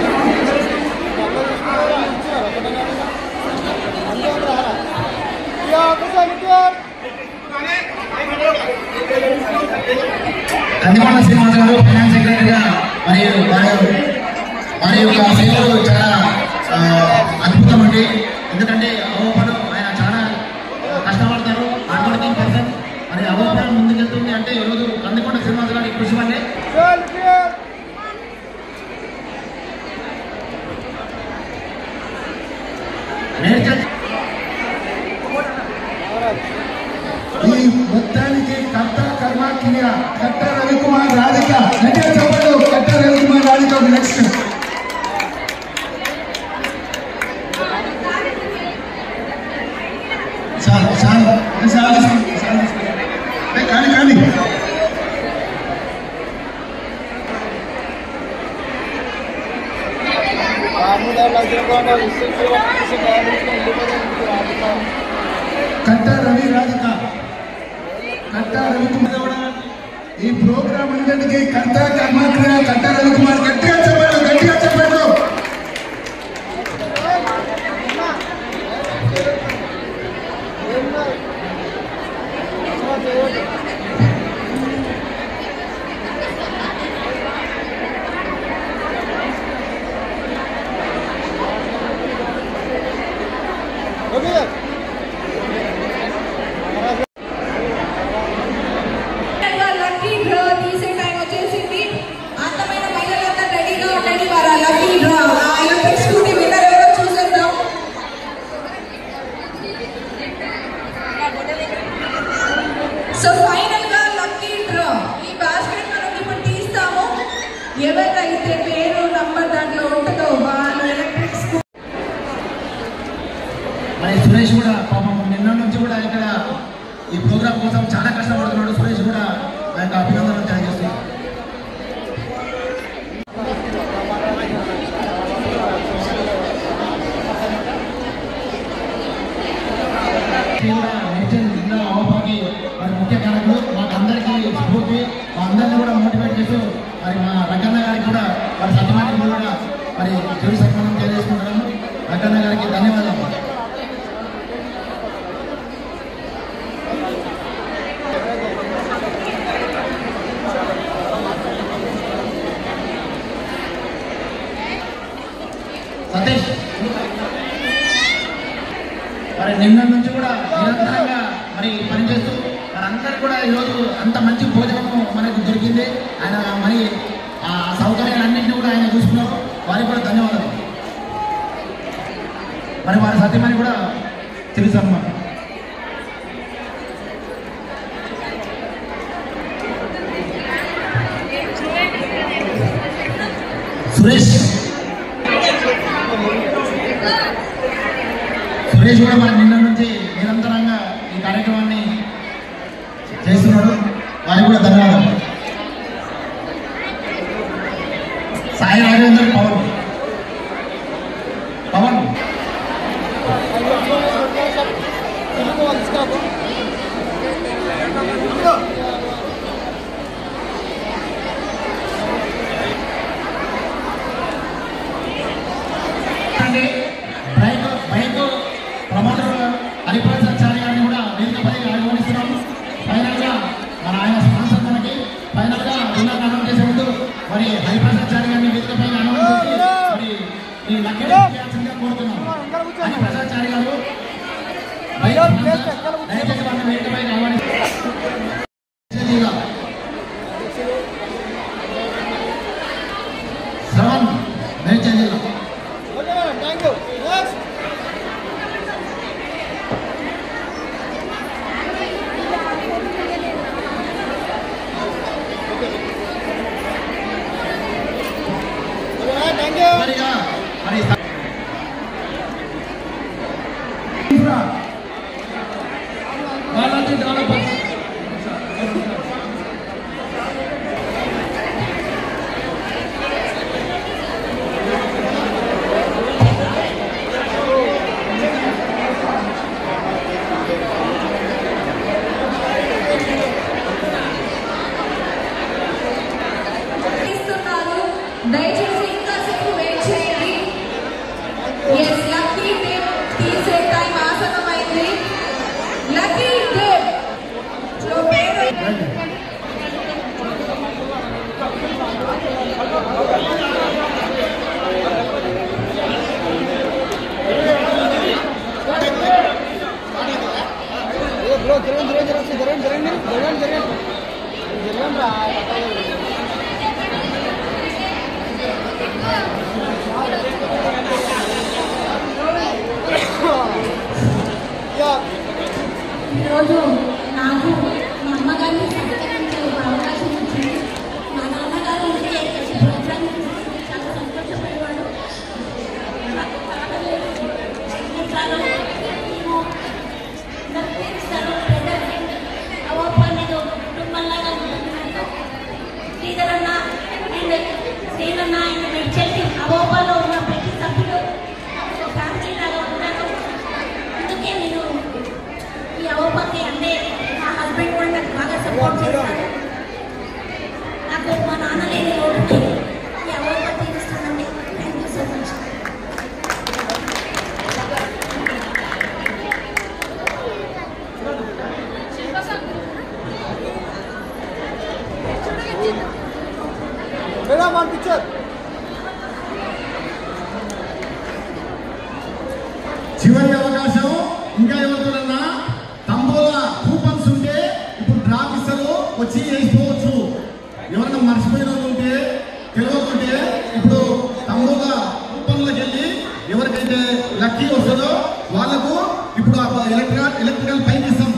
కందికొండ శ్రీనివాస్ గారు ఫైనాన్స్ సెక్రటరీగా మరియు వారి యొక్క సేవలు చాలా అద్భుతం అండి. ఎందుకంటే అవోపలు ఆయన చాలా కష్టపడతారు, హార్డ్వర్కింగ్ పర్సన్. మరి అవోపలు ముందుకెళ్తుంది అంటే ఈరోజు కందికొండ శ్రీనివాస్ గారి కృషి వల్లే. ఈ మొత్తానికి కర్త కర్మ క్రియ కట్ట రవికుమార్ రాధిక గట్టిగా చెప్పండి. కట్ట రవికుమార్ రాధిక నెక్స్ట్ కానీ కానీ Kamu dah belajar kau dah కట్టా రవి రాధిక, కట్టా రవికుమార్ కూడా ఈ ప్రోగ్రామ్ అందరికీ కర్త కర్మక్రియ కట్టా రవికుమార్ గట్టిగా చెప్పండి, గట్టిగా చెప్పండి. లక్కీ డ్రా తీసే టైం వచ్చేసింది. అందమైన మహిళలంతా రెడీగా ఉండండి. వారు lucky draw electric scooty winner ఎవరో చూసేద్దాం. సో ఫైనల్ గా లక్కీ డ్రా ఈ బాస్కెట్ మనం ఇప్పుడు తీస్తాము. ఎవరైతే పేరు నంబర్ దాంట్లో ఉంటుందో వాళ్ళు ఎలక్ట్రిక్ స్కూటీ. మరి సురేష్ కూడా పాపం నిన్న నుంచి కూడా ఇక్కడ ఈ ప్రోగ్రామ్ కోసం చాలా కష్టపడుతున్నాడు. సురేష్ కూడా ఆ యొక్క అభినందనలు తెలియజేస్తున్నాడు. మరి ముఖ్య కారణులు మాకు అందరికీ స్ఫూర్తి, మా అందరినీ కూడా మోటివేట్ చేస్తూ మరి మా రంగన్న గారికి కూడా మరి సత్యమానికి కూడా మరి జోడి సన్మానం తెలియజేసుకుంటున్నాము. రంగన్న గారికి ధన్యవాదాలు. సతీష్ మరి నిన్న నుంచి కూడా నిరంతరంగా మరి పనిచేస్తూ మనందరూ కూడా ఈరోజు అంత మంచి భోజనము మనకు దొరికింది. ఆయన మరి ఆ సౌకర్యాలన్నింటినీ కూడా ఆయన చూసుకున్నారు. వారికి కూడా ధన్యవాదాలు. మరి వారి సత్యమని కూడా తెలుసు అన్నమాట. సురేష్ కూడా మన నిన్న నుంచి నిరంతరంగా ఈ కార్యక్రమాన్ని చేస్తున్నాడు. వారికి కూడా ధన్యవాదాలు. సాయి రాఘవేందర్ పవన్ బైక్ ప్రమాదంలో హరిప్రసాద్ గారిని కూడా వేదికపై ఆహ్వానిస్తున్నాము. ఫైనల్ గా మన ఆయన స్పాన్సర్ మనకి ఫైనల్ గా రుణాదానం చేసే ముందు మరి హరిప్రసాద్ గారిని వేదికపై ఆహ్వానించి మరి ఈ లక్కీ చేయాల్సిందిగా కోరుతున్నాము. హరిప్రసాద్ గారు దయచేసి వారిని వేదికపై ఆహ్వానించారు. శ్రవణ్ మేడ్చల్ జిల్లా. దయచేసి ఇంకాసేపు వెయిట్ చేయండి. ఎస్ లక్కీ టేప్ తీసే టైం ఆసన్నమైంది. లక్కీ టేప్ లో పేరు ఈరోజు నాకు మా అమ్మగారిని సత్కరించే అవకాశం వచ్చింది. మా నాన్నగారు ఉంటే ప్రోగ్రాం చాలా సంతోషపడేవాడు. అనేది ఒక కుటుంబంలాగా ఉంటుంది. శ్రీధరన్న అండ్ శ్రీరన్న అండ్ మెడ్చెల్లి అవోపాలో ఉన్న ప్రతి సభ్యులు ఫ్యామిలీ లాగా ఇంకా ఎవరితోనన్నా తంబోలా కూపన్స్ ఉంటే ఇప్పుడు డ్రాప్ ఇస్తారు, వచ్చి వేసుకోవచ్చు. ఎవరైనా మర్చిపోయిన వాళ్ళు ఉంటే తెలియకుంటే ఇప్పుడు తంబోలా కూపన్లోకి వెళ్ళి ఎవరికైతే లక్కీ వస్తుందో వాళ్ళకు ఇప్పుడు ఎలక్ట్రికల్ పైప్ ఇస్తాం.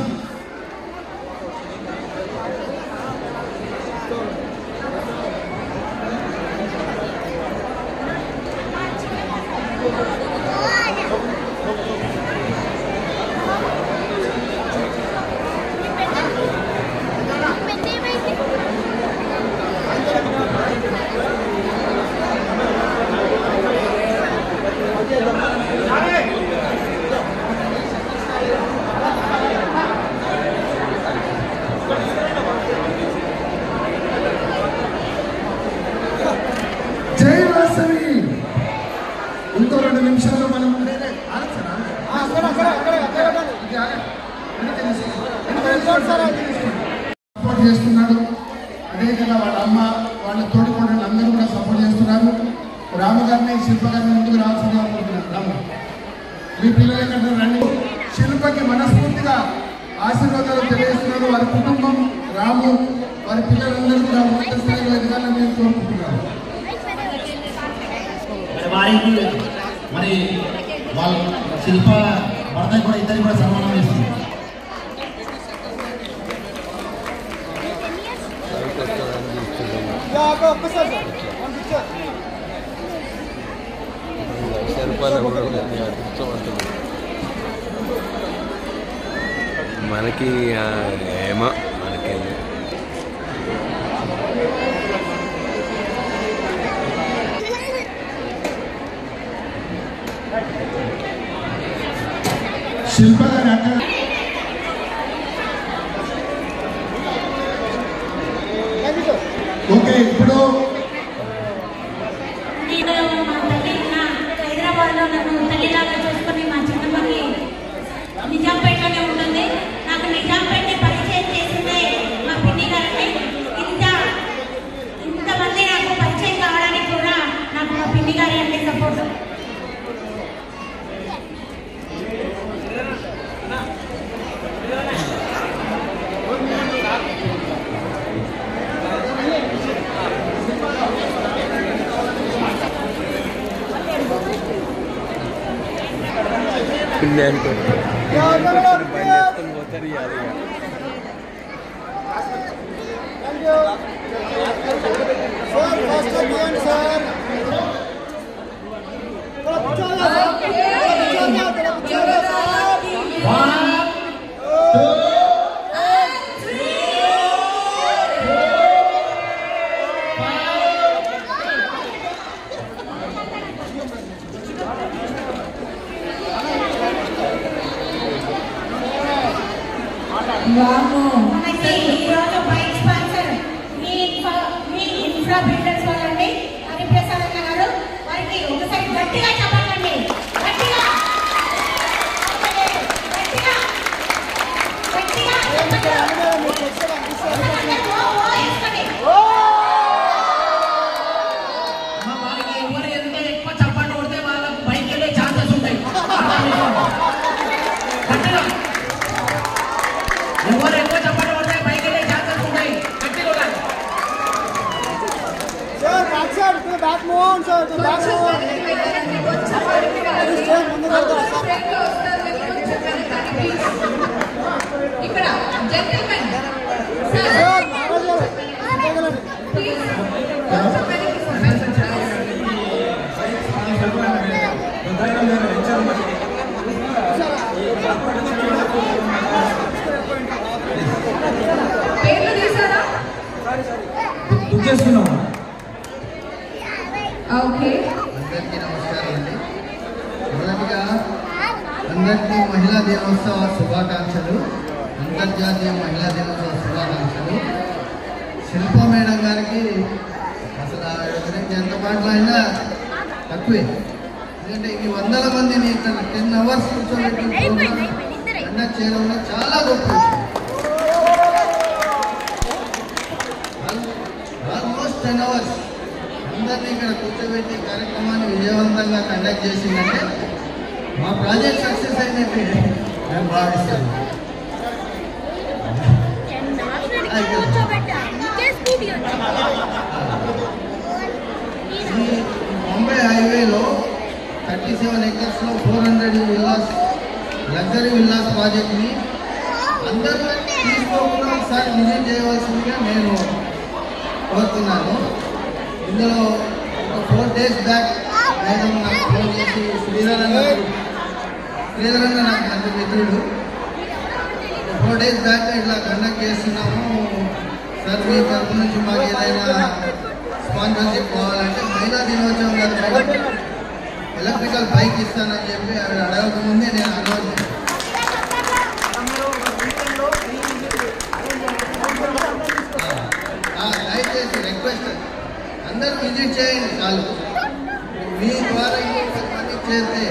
జై వాసవి. ఇంకో 2 నిమిషాలు మనం సపోర్ట్ చేస్తున్నాడు. అదేవిధంగా వాళ్ళ అమ్మ వాళ్ళ తోడికోడళ్ళు అందరూ కూడా సపోర్ట్ చేస్తున్నారు. రాము గారిని శిల్ప గారిని ముందుకు రావాల్సిందిగా అనుకుంటున్నారు. రాము మీ పిల్లలు ఎక్కడ రండి. శిల్పకి మనస్ఫూర్తిగా ఆశీర్వాదాలు తెలియజేస్తున్నారు. వారి కుటుంబం రాము వారి పిల్లలందరూ కూడా ఉన్నత స్థాయిలో ఎదగాలని నేను కోరుకుంటున్నాను. వారికి మరి వాళ్ళ శిల్ప భర్త కూడా ఇద్దరికి కూడా సన్మానం చేస్తుంది. మనకి ఏమో మనకి శిల్ప గారు అక్కడ ఓకే. ఇప్పుడు హైదరాబాద్లో నన్ను తల్లిలాగా చూసుకుని మా చిన్నమ్మకి నిజాంపేటలోనే ఉంటుంది. నాకు నిజాంపేట పరిచయం చేసిందే మా పిన్ని గారండి. ఇంతమంది నాకు పరిచయం కావడానికి కూడా నాకు మా పిన్ని గారి అంటే సపోర్ట్. పిల్లి అనుకో పోతారు. మనకి ఈరోజు బైక్ స్పాన్సర్ మీ ఇన్ఫ్రా బిల్డర్స్ వాళ్ళండి హరిప్రసాద్ అన్న గారు. వారికి ఒకసారి గట్టిగా చెప్పండి. గట్టిగా గట్టిగా గట్టిగా వాళ్ళకి ఎవరు ఎంత ఎక్కువ చప్పట్లు కొడితే వాళ్ళకు బయటకు వెళ్ళే ఛాన్సెస్ ఉంటాయి. ఎవరు ఎక్కువ చప్పట్లు కొడితే బయటకు వెళ్ళే ఛాన్సెస్ ఉంటాయి. గట్టిగా ఇక్కడ జెంటిల్మెన్ పేర్లు తీసారా? బుక్ చేసుకున్నాము. ఓకే. అందరికీ నమస్కారం అండి. మొదటిగా అందరికీ మహిళా దినోత్సవ శుభాకాంక్షలు. అంతర్జాతీయ మహిళా దినోత్సవ శుభాకాంక్షలు. శిల్ప మేడం గారికి అసలు ఆవిడ గురించి ఎంత మాట్లాడినా తక్కువే. ఎందుకంటే ఇన్ని వందల మందిని 10 hours కూర్చోబెట్టి కండక్ట్ చేయడంలో చాలా గొప్ప విషయం. ఆల్మోస్ట్ 10 hours అందరినీ ఇక్కడ కూర్చోబెట్టి కార్యక్రమాన్ని విజయవంతంగా కండక్ట్ చేసిందంటే మా ప్రాజెక్ట్ సక్సెస్ అయినట్టు నేను భావిస్తాను. ఈ ముంబై హైవేలో 37 acres 400 విల్లాస్ లగ్జరీ విల్లాస్ ప్రాజెక్ట్ని అందరూ తీసుకోకుండా ఒకసారి విజిట్ చేయవలసిందిగా నేను కోరుతున్నాను. ఇందులో ఒక 4 days బ్యాక్ మేడం నాకు ఫోన్ చేసి శ్రీధర్ అన్న నాకు మంచి మిత్రుడు 4 days బ్యాక్ ఇట్లా కండక్ట్ చేస్తున్నాము సార్, మీ తరఫు నుంచి మాకు ఏదైనా స్పాన్సర్షిప్ కావాలంటే మహిళా దినోత్సవం గారు ఎలక్ట్రికల్ బైక్ ఇస్తానని చెప్పి అవి అడగకముందే నేను అనౌన్స్ దయచేసి రిక్వెస్ట్ అందరూ విజిట్ చేయండి చాలు. మీ ద్వారా ఇంకొక మంది చేస్తే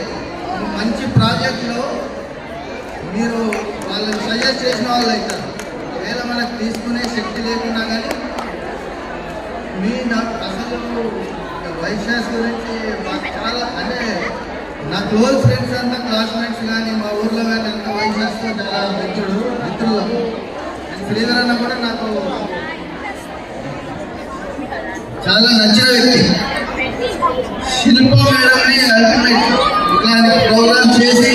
మంచి ప్రాజెక్టులో మీరు వాళ్ళని సజెస్ట్ చేసిన వాళ్ళు అవుతారు. ఒకవేళ మనకు తీసుకునే శక్తి లేకున్నా కానీ అసలు వైశాస్ గురించి మాకు చాలా అంటే నా క్లోజ్ ఫ్రెండ్స్ అంతా క్లాస్మేట్స్ కానీ మా ఊర్లో కానీ అంతా వైశాస్తో చాలా మిత్రులు. శ్రీధర్ అన్న కూడా నాకు చాలా నచ్చిన వ్యక్తి. శిల్ప మేడంని అల్టిమేట్ ఇట్లాంటి ప్రోగ్రామ్ చేసి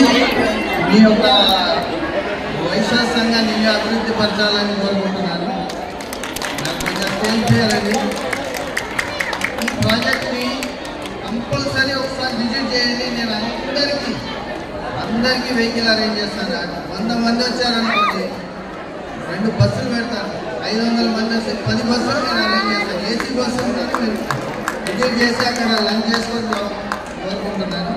మీ యొక్క వైశాస్ సంఘాన్ని ఇంకా అభివృద్ధి పరచాలని కోరుకుంటున్నాను. నాకు ఇంకా స్టేజ్ చేయాలండి. ఈ ప్రాజెక్ట్ని కంపల్సరీ ఒకసారి విజిట్ చేయండి. నేను అందరికీ వెహికల్ అరేంజ్ చేస్తాను. 100 మంది వచ్చారనుకోండి 2 బస్సులు పెడతాను. 500 మంది వస్తే 10 బస్సులు నేను అరేంజ్ చేస్తాను. ఏసీ బస్సులు మీరు విజిట్ చేసి అక్కడ లంచ్ చేసుకొని కోరుకుంటున్నాను.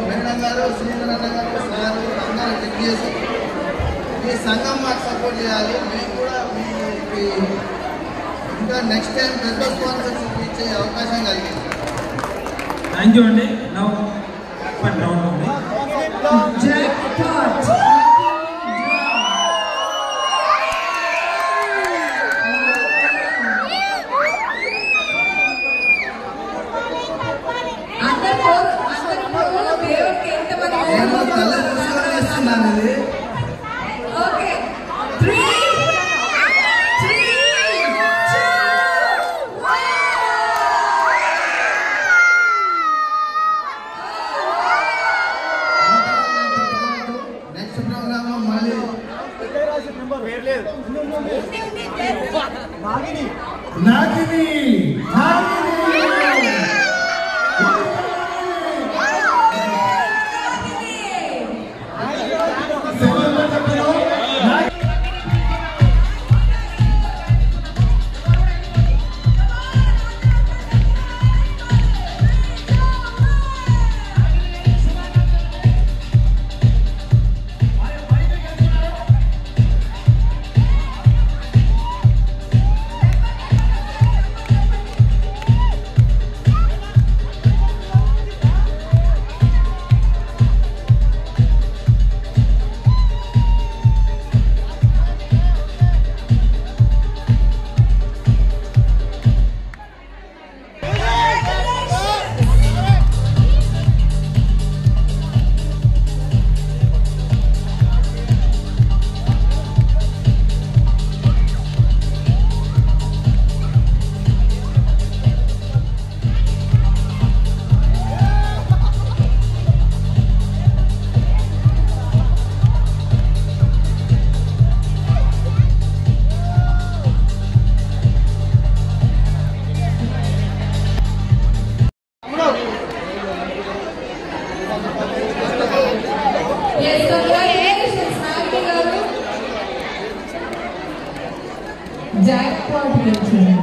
మేడం గారు, శ్రీధర్ అన్న గారు, సార్ అందరూ చెక్ చేసి మీ సంఘం మాకు సపోర్ట్ చేయాలి. మేము కూడా మీ ఇంకా నెక్స్ట్ టైం పెద్ద స్పాన్సర్షిప్ ఇచ్చే అవకాశం కలిగింది. థ్యాంక్ యూ అండి. నేను తల పుస్తకం ఇస్తున్నాను. ఇది ఓకే 3 నెక్స్ట్ ప్రోగ్రామ్ మళ్ళీ నాగిని జాక్పాట్ గెలిచింది.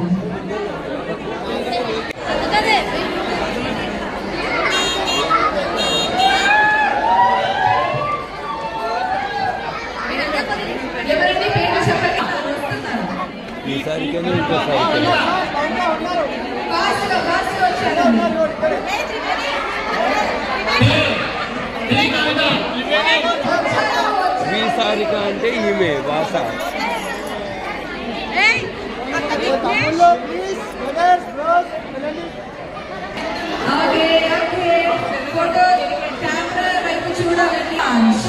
ఎవరండి పేరు చెప్పండి. ఈసారి ఇంకోసారి ఈసారిక అంటే ఈమె వాస. ఫోటో కెమెరా వైపు చూడాలండి. లాంచ్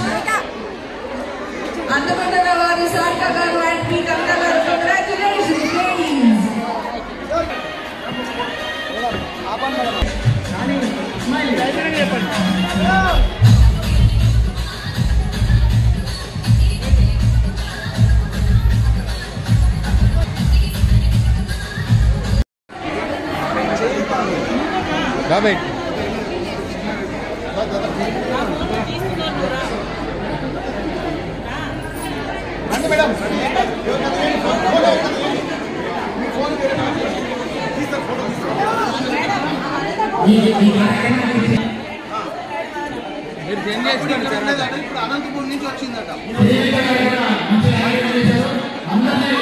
అన్నపూర్ణ వారు సారిక గారు అండ్ పి కవిత గారు కంగ్రాచులేషన్స్ లేడీస్ బాబాయ్ మీరు చేంజ్ చేసుకోండి సార్. ఇప్పుడు అనంతపురం నుంచి వచ్చిందట. అందరినీ